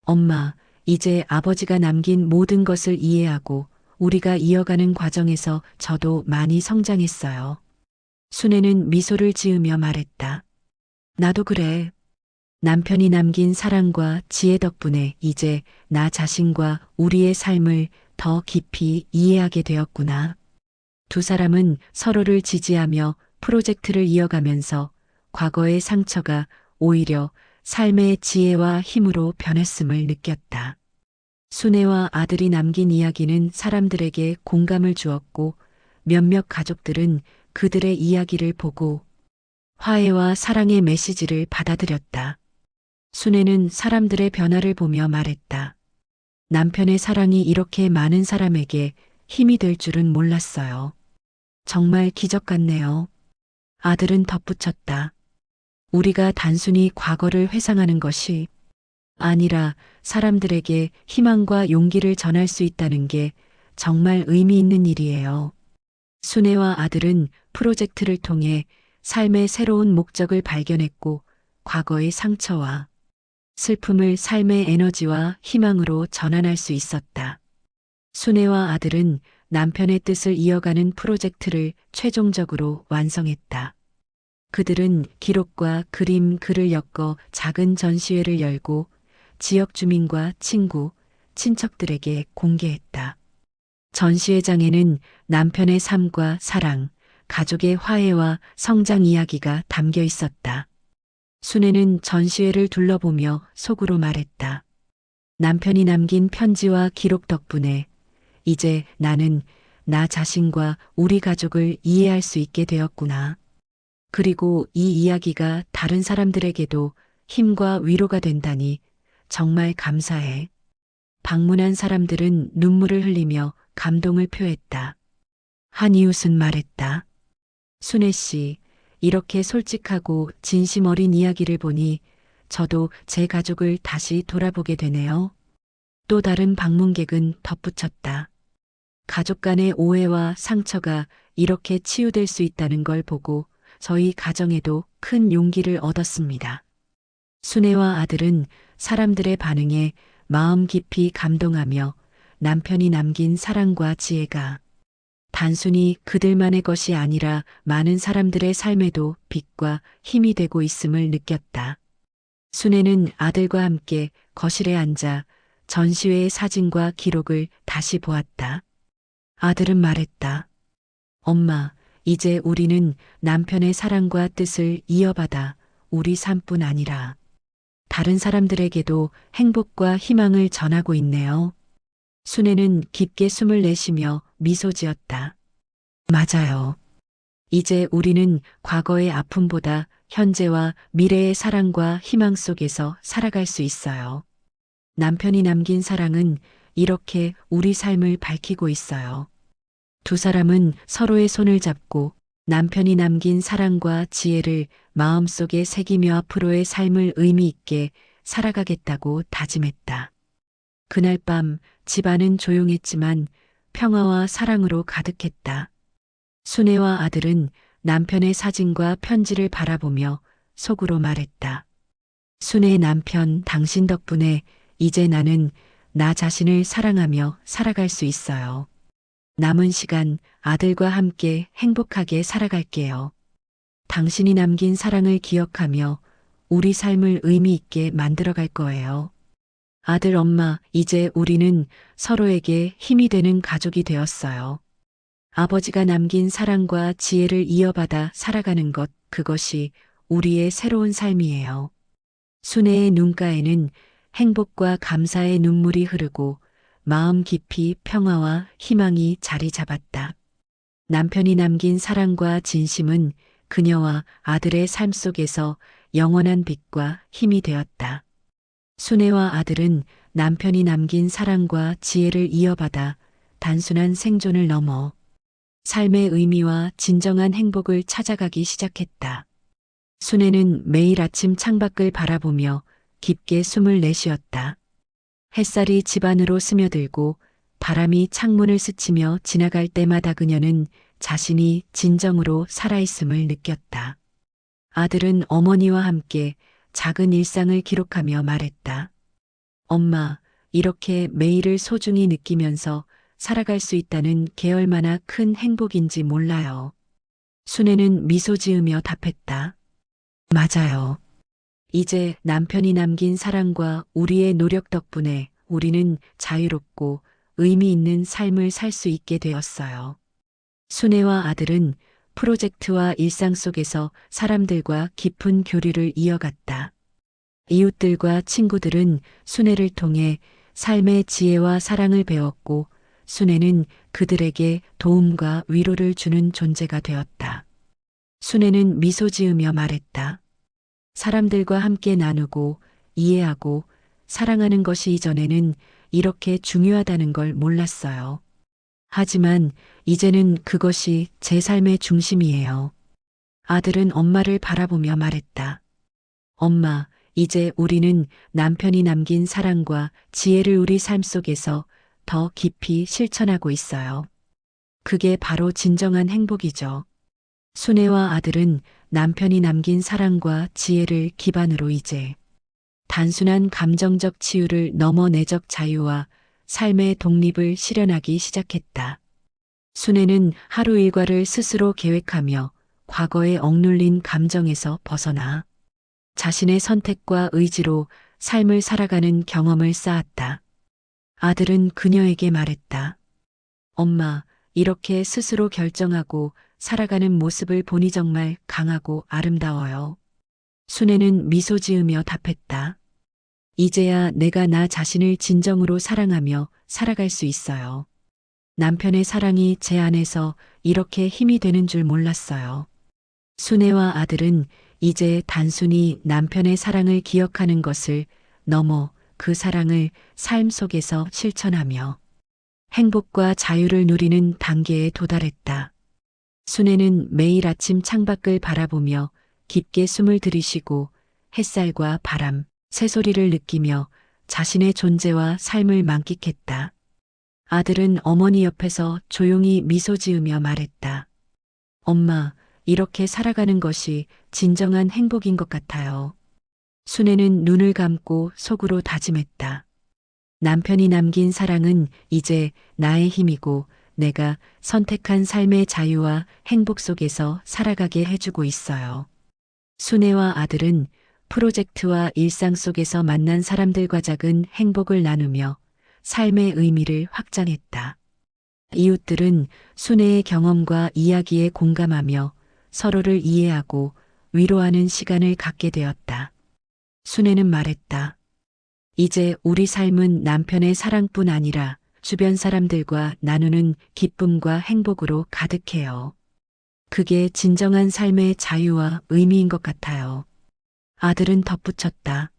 엄마, 이제 아버지가 남긴 모든 것을 이해하고 우리가 이어가는 과정에서 저도 많이 성장했어요. 순애는 미소를 지으며 말했다. 나도 그래. 남편이 남긴 사랑과 지혜 덕분에 이제 나 자신과 우리의 삶을 더 깊이 이해하게 되었구나. 두 사람은 서로를 지지하며 프로젝트를 이어가면서 과거의 상처가 오히려 삶의 지혜와 힘으로 변했음을 느꼈다. 순애와 아들이 남긴 이야기는 사람들에게 공감을 주었고 몇몇 가족들은 그들의 이야기를 보고 화해와 사랑의 메시지를 받아들였다. 순애는 사람들의 변화를 보며 말했다. 남편의 사랑이 이렇게 많은 사람에게 힘이 될 줄은 몰랐어요. 정말 기적 같네요. 아들은 덧붙였다. 우리가 단순히 과거를 회상하는 것이 아니라 사람들에게 희망과 용기를 전할 수 있다는 게 정말 의미 있는 일이에요. 순애와 아들은 프로젝트를 통해 삶의 새로운 목적을 발견했고 과거의 상처와 슬픔을 삶의 에너지와 희망으로 전환할 수 있었다. 순애와 아들은 남편의 뜻을 이어가는 프로젝트를 최종적으로 완성했다. 그들은 기록과 그림, 글을 엮어 작은 전시회를 열고 지역 주민과 친구, 친척들에게 공개했다. 전시회장에는 남편의 삶과 사랑, 가족의 화해와 성장 이야기가 담겨 있었다. 순애는 전시회를 둘러보며 속으로 말했다. 남편이 남긴 편지와 기록 덕분에 이제 나는 나 자신과 우리 가족을 이해할 수 있게 되었구나. 그리고 이 이야기가 다른 사람들에게도 힘과 위로가 된다니 정말 감사해. 방문한 사람들은 눈물을 흘리며 감동을 표했다. 한 이웃은 말했다. 순애 씨, 이렇게 솔직하고 진심 어린 이야기를 보니 저도 제 가족을 다시 돌아보게 되네요. 또 다른 방문객은 덧붙였다. 가족 간의 오해와 상처가 이렇게 치유될 수 있다는 걸 보고 저희 가정에도 큰 용기를 얻었습니다. 순애와 아들은 사람들의 반응에 마음 깊이 감동하며 남편이 남긴 사랑과 지혜가 단순히 그들만의 것이 아니라 많은 사람들의 삶에도 빛과 힘이 되고 있음을 느꼈다. 순애는 아들과 함께 거실에 앉아 전시회의 사진과 기록을 다시 보았다. 아들은 말했다. 엄마, 이제 우리는 남편의 사랑과 뜻을 이어받아 우리 삶뿐 아니라 다른 사람들에게도 행복과 희망을 전하고 있네요. 순애는 깊게 숨을 내쉬며 미소 지었다. 맞아요. 이제 우리는 과거의 아픔보다 현재와 미래의 사랑과 희망 속에서 살아갈 수 있어요. 남편이 남긴 사랑은 이렇게 우리 삶을 밝히고 있어요. 두 사람은 서로의 손을 잡고 남편이 남긴 사랑과 지혜를 마음속에 새기며 앞으로의 삶을 의미 있게 살아가겠다고 다짐했다. 그날 밤 집안은 조용했지만 평화와 사랑으로 가득했다. 순애와 아들은 남편의 사진과 편지를 바라보며 속으로 말했다. 순애의 남편, 당신 덕분에 이제 나는 나 자신을 사랑하며 살아갈 수 있어요. 남은 시간 아들과 함께 행복하게 살아갈게요. 당신이 남긴 사랑을 기억하며 우리 삶을 의미 있게 만들어갈 거예요. 아들, 엄마, 이제 우리는 서로에게 힘이 되는 가족이 되었어요. 아버지가 남긴 사랑과 지혜를 이어받아 살아가는 것, 그것이 우리의 새로운 삶이에요. 순애의 눈가에는 행복과 감사의 눈물이 흐르고 마음 깊이 평화와 희망이 자리 잡았다. 남편이 남긴 사랑과 진심은 그녀와 아들의 삶 속에서 영원한 빛과 힘이 되었다. 순애와 아들은 남편이 남긴 사랑과 지혜를 이어받아 단순한 생존을 넘어 삶의 의미와 진정한 행복을 찾아가기 시작했다. 순애는 매일 아침 창밖을 바라보며 깊게 숨을 내쉬었다. 햇살이 집안으로 스며들고 바람이 창문을 스치며 지나갈 때마다 그녀는 자신이 진정으로 살아있음을 느꼈다. 아들은 어머니와 함께 작은 일상을 기록하며 말했다. 엄마, 이렇게 매일을 소중히 느끼면서 살아갈 수 있다는 게 얼마나 큰 행복인지 몰라요. 순애는 미소 지으며 답했다. 맞아요. 이제 남편이 남긴 사랑과 우리의 노력 덕분에 우리는 자유롭고 의미 있는 삶을 살 수 있게 되었어요. 순애와 아들은 프로젝트와 일상 속에서 사람들과 깊은 교류를 이어갔다. 이웃들과 친구들은 순애를 통해 삶의 지혜와 사랑을 배웠고 순애는 그들에게 도움과 위로를 주는 존재가 되었다. 순애는 미소 지으며 말했다. 사람들과 함께 나누고 이해하고 사랑하는 것이 이전에는 이렇게 중요하다는 걸 몰랐어요. 하지만 이제는 그것이 제 삶의 중심이에요. 아들은 엄마를 바라보며 말했다. 엄마, 이제 우리는 남편이 남긴 사랑과 지혜를 우리 삶 속에서 더 깊이 실천하고 있어요. 그게 바로 진정한 행복이죠. 순애와 아들은 남편이 남긴 사랑과 지혜를 기반으로 이제 단순한 감정적 치유를 넘어 내적 자유와 삶의 독립을 실현하기 시작했다. 순애는 하루 일과를 스스로 계획하며 과거에 억눌린 감정에서 벗어나 자신의 선택과 의지로 삶을 살아가는 경험을 쌓았다. 아들은 그녀에게 말했다. 엄마, 이렇게 스스로 결정하고 살아가는 모습을 보니 정말 강하고 아름다워요. 순애는 미소 지으며 답했다. 이제야 내가 나 자신을 진정으로 사랑하며 살아갈 수 있어요. 남편의 사랑이 제 안에서 이렇게 힘이 되는 줄 몰랐어요. 순애와 아들은 이제 단순히 남편의 사랑을 기억하는 것을 넘어 그 사랑을 삶 속에서 실천하며 행복과 자유를 누리는 단계에 도달했다. 순애는 매일 아침 창밖을 바라보며 깊게 숨을 들이쉬고 햇살과 바람, 새소리를 느끼며 자신의 존재와 삶을 만끽했다. 아들은 어머니 옆에서 조용히 미소 지으며 말했다. 엄마, 이렇게 살아가는 것이 진정한 행복인 것 같아요. 순애는 눈을 감고 속으로 다짐했다. 남편이 남긴 사랑은 이제 나의 힘이고 내가 선택한 삶의 자유와 행복 속에서 살아가게 해주고 있어요. 순애와 아들은 프로젝트와 일상 속에서 만난 사람들과 작은 행복을 나누며 삶의 의미를 확장했다. 이웃들은 순애의 경험과 이야기에 공감하며 서로를 이해하고 위로하는 시간을 갖게 되었다. 순애는 말했다. 이제 우리 삶은 남편의 사랑뿐 아니라 주변 사람들과 나누는 기쁨과 행복으로 가득해요. 그게 진정한 삶의 자유와 의미인 것 같아요. 아들은 덧붙였다.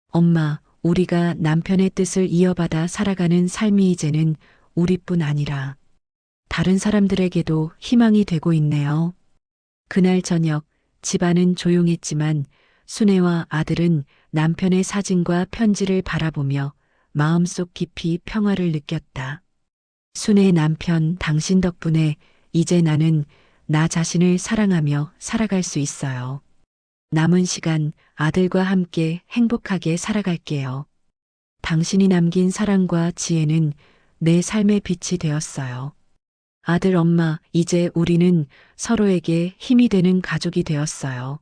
엄마, 우리가 남편의 뜻을 이어받아 살아가는 삶이 이제는 우리뿐 아니라 다른 사람들에게도 희망이 되고 있네요. 그날 저녁 집안은 조용했지만 순애와 아들은 남편의 사진과 편지를 바라보며 마음속 깊이 평화를 느꼈다. 순애 남편, 당신 덕분에 이제 나는 나 자신을 사랑하며 살아갈 수 있어요. 남은 시간 아들과 함께 행복하게 살아갈게요. 당신이 남긴 사랑과 지혜는 내 삶의 빛이 되었어요. 아들, 엄마, 이제 우리는 서로에게 힘이 되는 가족이 되었어요.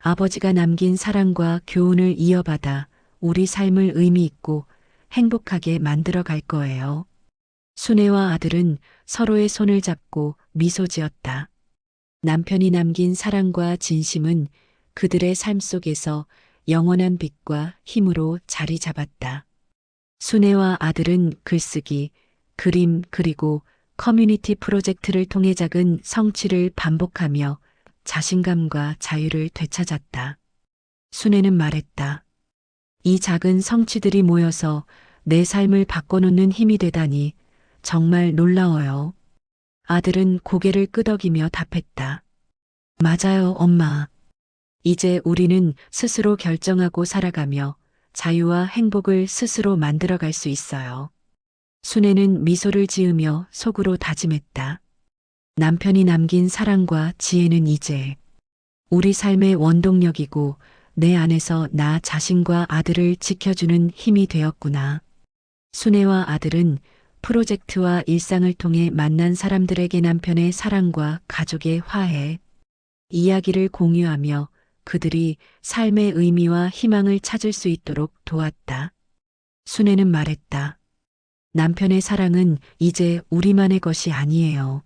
아버지가 남긴 사랑과 교훈을 이어받아 우리 삶을 의미 있고 행복하게 만들어 갈 거예요. 순애와 아들은 서로의 손을 잡고 미소 지었다. 남편이 남긴 사랑과 진심은 그들의 삶 속에서 영원한 빛과 힘으로 자리 잡았다. 순애와 아들은 글쓰기, 그림 그리고 커뮤니티 프로젝트를 통해 작은 성취를 반복하며 자신감과 자유를 되찾았다. 순애는 말했다. 이 작은 성취들이 모여서 내 삶을 바꿔놓는 힘이 되다니 정말 놀라워요. 아들은 고개를 끄덕이며 답했다. 맞아요, 엄마. 이제 우리는 스스로 결정하고 살아가며 자유와 행복을 스스로 만들어갈 수 있어요. 순애는 미소를 지으며 속으로 다짐했다. 남편이 남긴 사랑과 지혜는 이제 우리 삶의 원동력이고 내 안에서 나 자신과 아들을 지켜주는 힘이 되었구나. 순애와 아들은 프로젝트와 일상을 통해 만난 사람들에게 남편의 사랑과 가족의 화해, 이야기를 공유하며 그들이 삶의 의미와 희망을 찾을 수 있도록 도왔다. 순애는 말했다. 남편의 사랑은 이제 우리만의 것이 아니에요.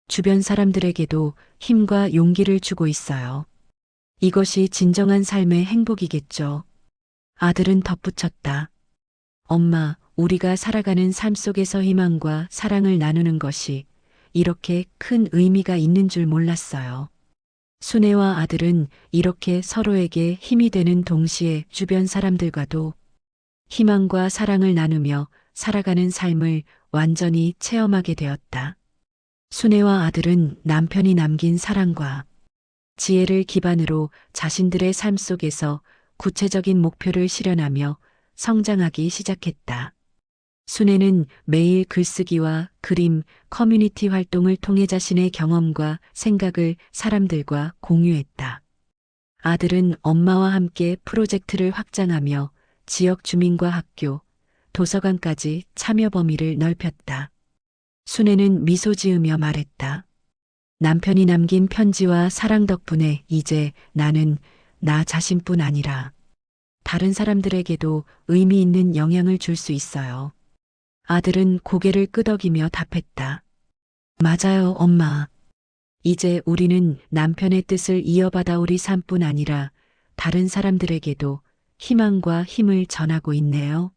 주변 사람들에게도 힘과 용기를 주고 있어요. 이것이 진정한 삶의 행복이겠죠. 아들은 덧붙였다. 엄마, 우리가 살아가는 삶 속에서 희망과 사랑을 나누는 것이 이렇게 큰 의미가 있는 줄 몰랐어요. 순애와 아들은 이렇게 서로에게 힘이 되는 동시에 주변 사람들과도 희망과 사랑을 나누며 살아가는 삶을 완전히 체험하게 되었다. 순애와 아들은 남편이 남긴 사랑과 지혜를 기반으로 자신들의 삶 속에서 구체적인 목표를 실현하며 성장하기 시작했다. 순애는 매일 글쓰기와 그림, 커뮤니티 활동을 통해 자신의 경험과 생각을 사람들과 공유했다. 아들은 엄마와 함께 프로젝트를 확장하며 지역 주민과 학교, 도서관까지 참여 범위를 넓혔다. 순애는 미소 지으며 말했다. 남편이 남긴 편지와 사랑 덕분에 이제 나는 나 자신뿐 아니라 다른 사람들에게도 의미 있는 영향을 줄 수 있어요. 아들은 고개를 끄덕이며 답했다. 맞아요, 엄마. 이제 우리는 남편의 뜻을 이어받아 우리 삶뿐 아니라 다른 사람들에게도 희망과 힘을 전하고 있네요.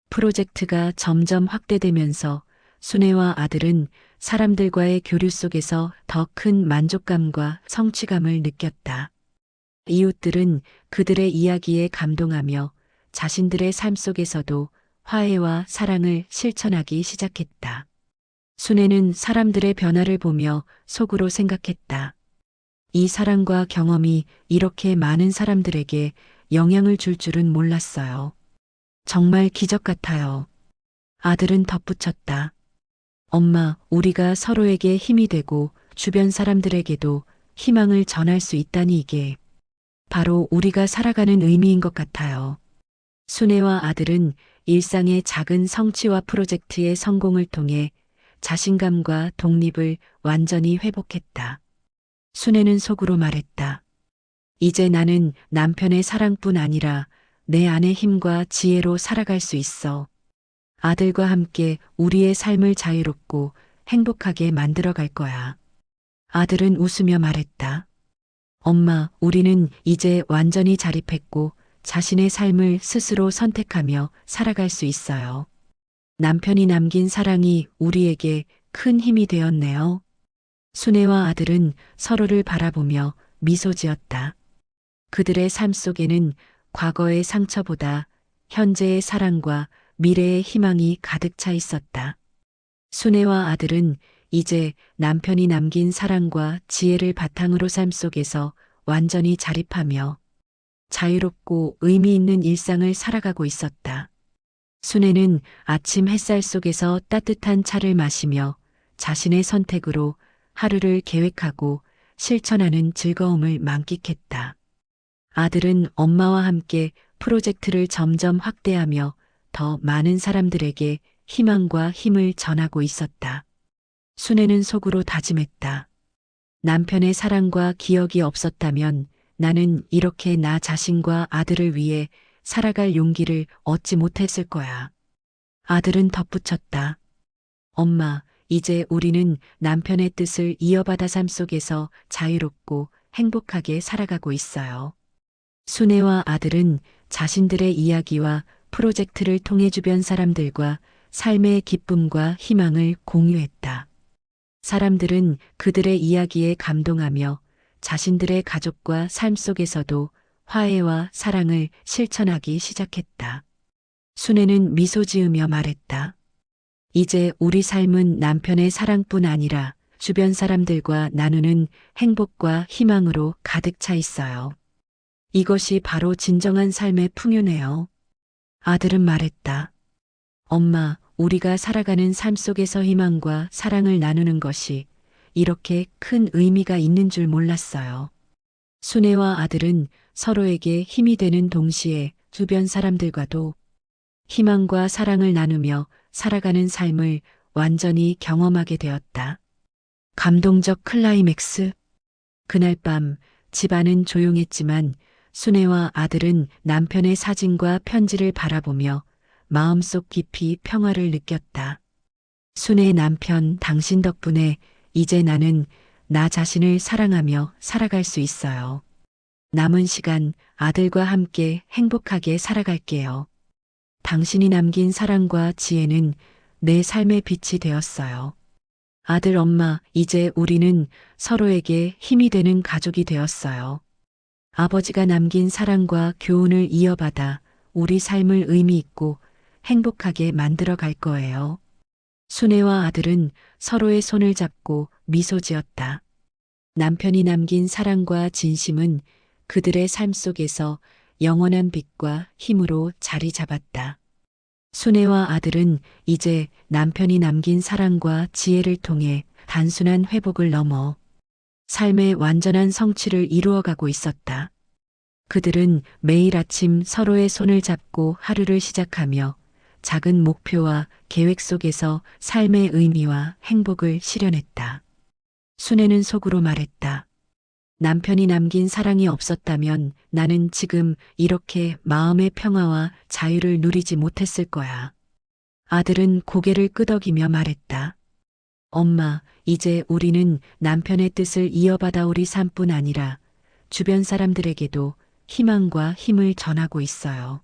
프로젝트가 점점 확대되면서 순애와 아들은 사람들과의 교류 속에서 더 큰 만족감과 성취감을 느꼈다. 이웃들은 그들의 이야기에 감동하며 자신들의 삶 속에서도 화해와 사랑을 실천하기 시작했다. 순애는 사람들의 변화를 보며 속으로 생각했다. 이 사랑과 경험이 이렇게 많은 사람들에게 영향을 줄 줄은 몰랐어요. 정말 기적 같아요. 아들은 덧붙였다. 엄마, 우리가 서로에게 힘이 되고 주변 사람들에게도 희망을 전할 수 있다니 이게 바로 우리가 살아가는 의미인 것 같아요. 순애와 아들은 일상의 작은 성취와 프로젝트의 성공을 통해 자신감과 독립을 완전히 회복했다. 순애는 속으로 말했다. 이제 나는 남편의 사랑뿐 아니라 내 안의 힘과 지혜로 살아갈 수 있어. 아들과 함께 우리의 삶을 자유롭고 행복하게 만들어 갈 거야. 아들은 웃으며 말했다. 엄마, 우리는 이제 완전히 자립했고 자신의 삶을 스스로 선택하며 살아갈 수 있어요. 남편이 남긴 사랑이 우리에게 큰 힘이 되었네요. 순애와 아들은 서로를 바라보며 미소 지었다. 그들의 삶 속에는 과거의 상처보다 현재의 사랑과 미래의 희망이 가득 차 있었다. 순애와 아들은 이제 남편이 남긴 사랑과 지혜를 바탕으로 삶 속에서 완전히 자립하며 자유롭고 의미 있는 일상을 살아가고 있었다. 순애는 아침 햇살 속에서 따뜻한 차를 마시며 자신의 선택으로 하루를 계획하고 실천하는 즐거움을 만끽했다. 아들은 엄마와 함께 프로젝트를 점점 확대하며 더 많은 사람들에게 희망과 힘을 전하고 있었다. 순애는 속으로 다짐했다. 남편의 사랑과 기억이 없었다면 나는 이렇게 나 자신과 아들을 위해 살아갈 용기를 얻지 못했을 거야. 아들은 덧붙였다. 엄마, 이제 우리는 남편의 뜻을 이어받아 삶 속에서 자유롭고 행복하게 살아가고 있어요. 순애와 아들은 자신들의 이야기와 프로젝트를 통해 주변 사람들과 삶의 기쁨과 희망을 공유했다. 사람들은 그들의 이야기에 감동하며 자신들의 가족과 삶 속에서도 화해와 사랑을 실천하기 시작했다. 순애는 미소 지으며 말했다. 이제 우리 삶은 남편의 사랑뿐 아니라 주변 사람들과 나누는 행복과 희망으로 가득 차 있어요. 이것이 바로 진정한 삶의 풍요네요. 아들은 말했다. 엄마, 우리가 살아가는 삶 속에서 희망과 사랑을 나누는 것이 이렇게 큰 의미가 있는 줄 몰랐어요. 순애와 아들은 서로에게 힘이 되는 동시에 주변 사람들과도 희망과 사랑을 나누며 살아가는 삶을 완전히 경험하게 되었다. 감동적 클라이맥스. 그날 밤 집안은 조용했지만 순애와 아들은 남편의 사진과 편지를 바라보며 마음속 깊이 평화를 느꼈다. 순애의 남편, 당신 덕분에 이제 나는 나 자신을 사랑하며 살아갈 수 있어요. 남은 시간 아들과 함께 행복하게 살아갈게요. 당신이 남긴 사랑과 지혜는 내 삶의 빛이 되었어요. 아들, 엄마, 이제 우리는 서로에게 힘이 되는 가족이 되었어요. 아버지가 남긴 사랑과 교훈을 이어받아 우리 삶을 의미 있고 행복하게 만들어 갈 거예요. 순애와 아들은 서로의 손을 잡고 미소 지었다. 남편이 남긴 사랑과 진심은 그들의 삶 속에서 영원한 빛과 힘으로 자리 잡았다. 순애와 아들은 이제 남편이 남긴 사랑과 지혜를 통해 단순한 회복을 넘어 삶의 완전한 성취를 이루어가고 있었다. 그들은 매일 아침 서로의 손을 잡고 하루를 시작하며 작은 목표와 계획 속에서 삶의 의미와 행복을 실현했다. 순애는 속으로 말했다. 남편이 남긴 사랑이 없었다면 나는 지금 이렇게 마음의 평화와 자유를 누리지 못했을 거야. 아들은 고개를 끄덕이며 말했다. 엄마, 이제 우리는 남편의 뜻을 이어받아오리 삶뿐 아니라 주변 사람들에게도 희망과 힘을 전하고 있어요.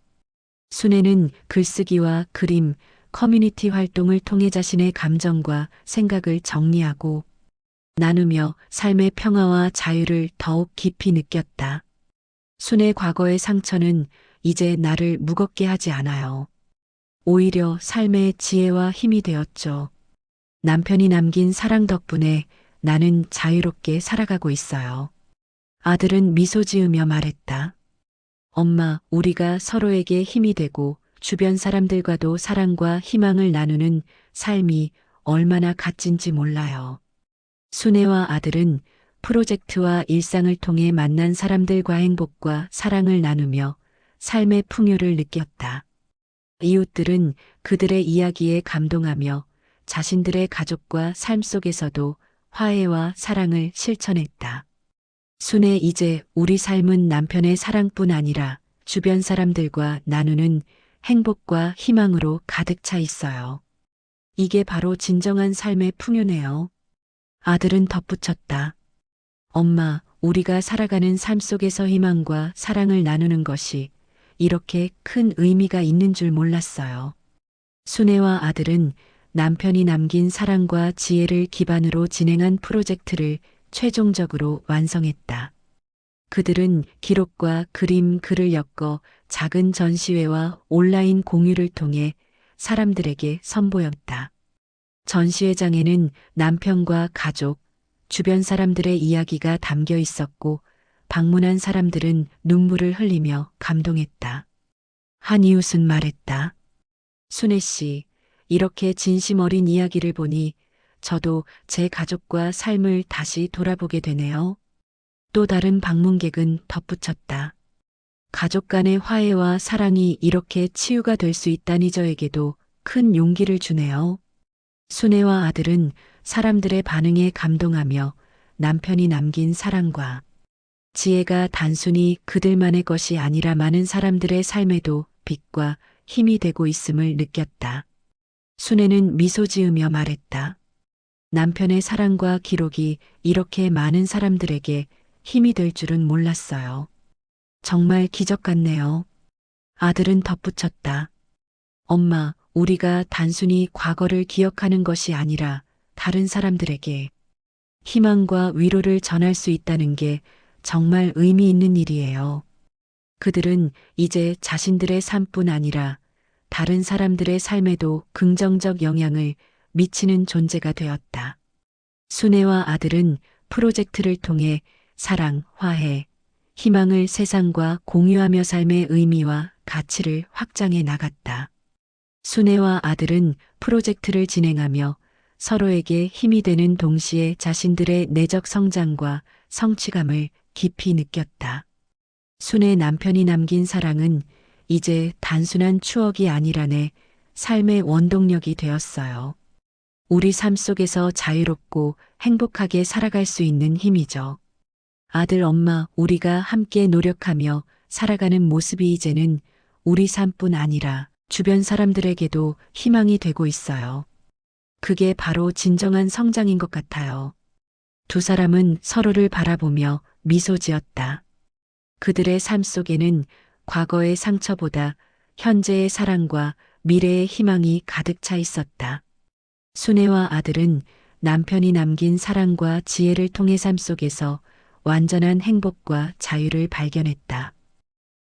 순애는 글쓰기와 그림, 커뮤니티 활동을 통해 자신의 감정과 생각을 정리하고 나누며 삶의 평화와 자유를 더욱 깊이 느꼈다. 순의 과거의 상처는 이제 나를 무겁게 하지 않아요. 오히려 삶의 지혜와 힘이 되었죠. 남편이 남긴 사랑 덕분에 나는 자유롭게 살아가고 있어요. 아들은 미소 지으며 말했다. 엄마, 우리가 서로에게 힘이 되고 주변 사람들과도 사랑과 희망을 나누는 삶이 얼마나 값진지 몰라요. 순애와 아들은 프로젝트와 일상을 통해 만난 사람들과 행복과 사랑을 나누며 삶의 풍요를 느꼈다. 이웃들은 그들의 이야기에 감동하며 자신들의 가족과 삶 속에서도 화해와 사랑을 실천했다. 순애, 이제 우리 삶은 남편의 사랑뿐 아니라 주변 사람들과 나누는 행복과 희망으로 가득 차 있어요. 이게 바로 진정한 삶의 풍요네요. 아들은 덧붙였다. 엄마, 우리가 살아가는 삶 속에서 희망과 사랑을 나누는 것이 이렇게 큰 의미가 있는 줄 몰랐어요. 순애와 아들은 남편이 남긴 사랑과 지혜를 기반으로 진행한 프로젝트를 최종적으로 완성했다. 그들은 기록과 그림, 글을 엮어 작은 전시회와 온라인 공유를 통해 사람들에게 선보였다. 전시회장에는 남편과 가족, 주변 사람들의 이야기가 담겨 있었고 방문한 사람들은 눈물을 흘리며 감동했다. 한 이웃은 말했다. 순애 씨, 이렇게 진심 어린 이야기를 보니 저도 제 가족과 삶을 다시 돌아보게 되네요. 또 다른 방문객은 덧붙였다. 가족 간의 화해와 사랑이 이렇게 치유가 될 수 있다니 저에게도 큰 용기를 주네요. 순애와 아들은 사람들의 반응에 감동하며 남편이 남긴 사랑과 지혜가 단순히 그들만의 것이 아니라 많은 사람들의 삶에도 빛과 힘이 되고 있음을 느꼈다. 순애는 미소 지으며 말했다. 남편의 사랑과 기록이 이렇게 많은 사람들에게 힘이 될 줄은 몰랐어요. 정말 기적 같네요. 아들은 덧붙였다. 엄마, 우리가 단순히 과거를 기억하는 것이 아니라 다른 사람들에게 희망과 위로를 전할 수 있다는 게 정말 의미 있는 일이에요. 그들은 이제 자신들의 삶뿐 아니라 다른 사람들의 삶에도 긍정적 영향을 미치는 존재가 되었다. 순애와 아들은 프로젝트를 통해 사랑, 화해, 희망을 세상과 공유하며 삶의 의미와 가치를 확장해 나갔다. 순애와 아들은 프로젝트를 진행하며 서로에게 힘이 되는 동시에 자신들의 내적 성장과 성취감을 깊이 느꼈다. 순애 남편이 남긴 사랑은 이제 단순한 추억이 아니라 내 삶의 원동력이 되었어요. 우리 삶 속에서 자유롭고 행복하게 살아갈 수 있는 힘이죠. 아들, 엄마, 우리가 함께 노력하며 살아가는 모습이 이제는 우리 삶뿐 아니라 주변 사람들에게도 희망이 되고 있어요. 그게 바로 진정한 성장인 것 같아요. 두 사람은 서로를 바라보며 미소 지었다. 그들의 삶 속에는 과거의 상처보다 현재의 사랑과 미래의 희망이 가득 차 있었다. 순애와 아들은 남편이 남긴 사랑과 지혜를 통해 삶 속에서 완전한 행복과 자유를 발견했다.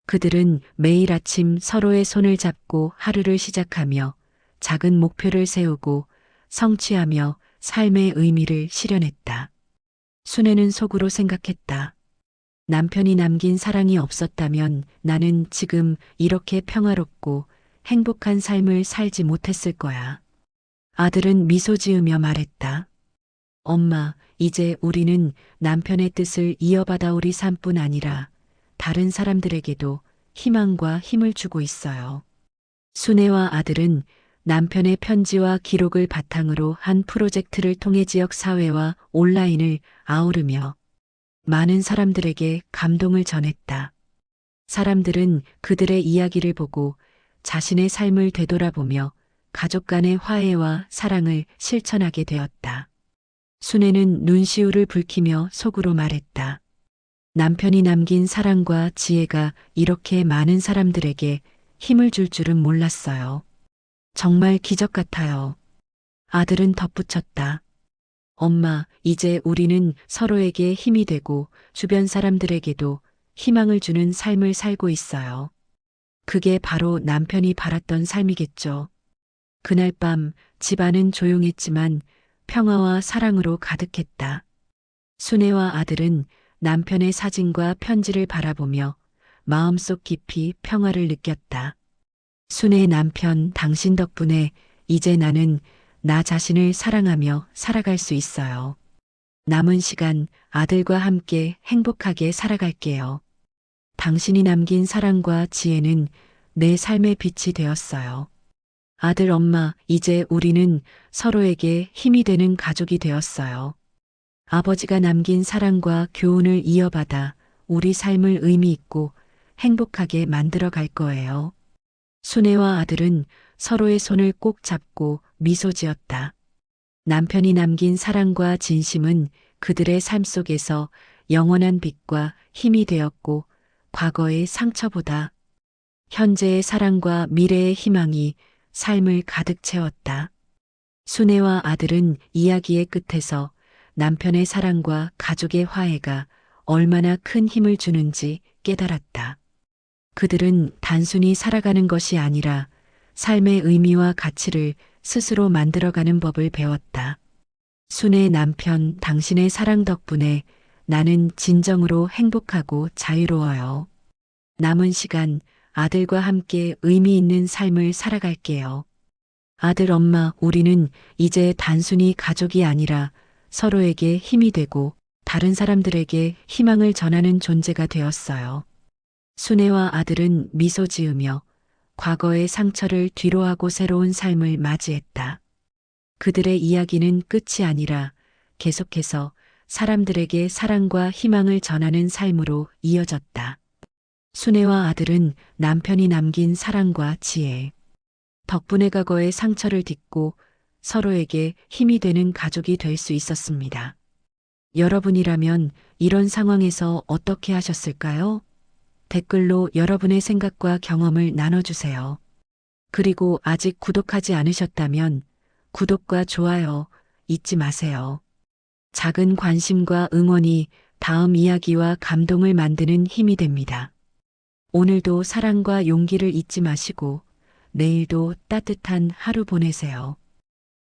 그들은 매일 아침 서로의 손을 잡고 하루를 시작하며 작은 목표를 세우고 성취하며 삶의 의미를 실현했다. 순애는 속으로 생각했다. 남편이 남긴 사랑이 없었다면 나는 지금 이렇게 평화롭고 행복한 삶을 살지 못했을 거야. 아들은 미소 지으며 말했다. 엄마, 이제 우리는 남편의 뜻을 이어받아오리 삶뿐 아니라 다른 사람들에게도 희망과 힘을 주고 있어요. 순애와 아들은 남편의 편지와 기록을 바탕으로 한 프로젝트를 통해 지역 사회와 온라인을 아우르며 많은 사람들에게 감동을 전했다. 사람들은 그들의 이야기를 보고 자신의 삶을 되돌아보며 가족 간의 화해와 사랑을 실천하게 되었다. 순애는 눈시울을 붉히며 속으로 말했다. 남편이 남긴 사랑과 지혜가 이렇게 많은 사람들에게 힘을 줄 줄은 몰랐어요. 정말 기적 같아요. 아들은 덧붙였다. 엄마, 이제 우리는 서로에게 힘이 되고 주변 사람들에게도 희망을 주는 삶을 살고 있어요. 그게 바로 남편이 바랐던 삶이겠죠. 그날 밤 집안은 조용했지만 평화와 사랑으로 가득했다. 순애와 아들은 남편의 사진과 편지를 바라보며 마음속 깊이 평화를 느꼈다. 순애 남편, 당신 덕분에 이제 나는 나 자신을 사랑하며 살아갈 수 있어요. 남은 시간 아들과 함께 행복하게 살아갈게요. 당신이 남긴 사랑과 지혜는 내 삶의 빛이 되었어요. 아들, 엄마, 이제 우리는 서로에게 힘이 되는 가족이 되었어요. 아버지가 남긴 사랑과 교훈을 이어받아 우리 삶을 의미 있고 행복하게 만들어 갈 거예요. 순애와 아들은 서로의 손을 꼭 잡고 미소 지었다. 남편이 남긴 사랑과 진심은 그들의 삶 속에서 영원한 빛과 힘이 되었고 과거의 상처보다 현재의 사랑과 미래의 희망이 삶을 가득 채웠다. 순애와 아들은 이야기의 끝에서 남편의 사랑과 가족의 화해가 얼마나 큰 힘을 주는지 깨달았다. 그들은 단순히 살아가는 것이 아니라 삶의 의미와 가치를 스스로 만들어가는 법을 배웠다. 순애 남편, 당신의 사랑 덕분에 나는 진정으로 행복하고 자유로워요. 남은 시간 아들과 함께 의미 있는 삶을 살아갈게요. 아들, 엄마, 우리는 이제 단순히 가족이 아니라 서로에게 힘이 되고 다른 사람들에게 희망을 전하는 존재가 되었어요. 순애와 아들은 미소 지으며 과거의 상처를 뒤로하고 새로운 삶을 맞이했다. 그들의 이야기는 끝이 아니라 계속해서 사람들에게 사랑과 희망을 전하는 삶으로 이어졌다. 순애와 아들은 남편이 남긴 사랑과 지혜 덕분에 과거의 상처를 딛고 서로에게 힘이 되는 가족이 될 수 있었습니다. 여러분이라면 이런 상황에서 어떻게 하셨을까요? 댓글로 여러분의 생각과 경험을 나눠주세요. 그리고 아직 구독하지 않으셨다면 구독과 좋아요 잊지 마세요. 작은 관심과 응원이 다음 이야기와 감동을 만드는 힘이 됩니다. 오늘도 사랑과 용기를 잊지 마시고 내일도 따뜻한 하루 보내세요.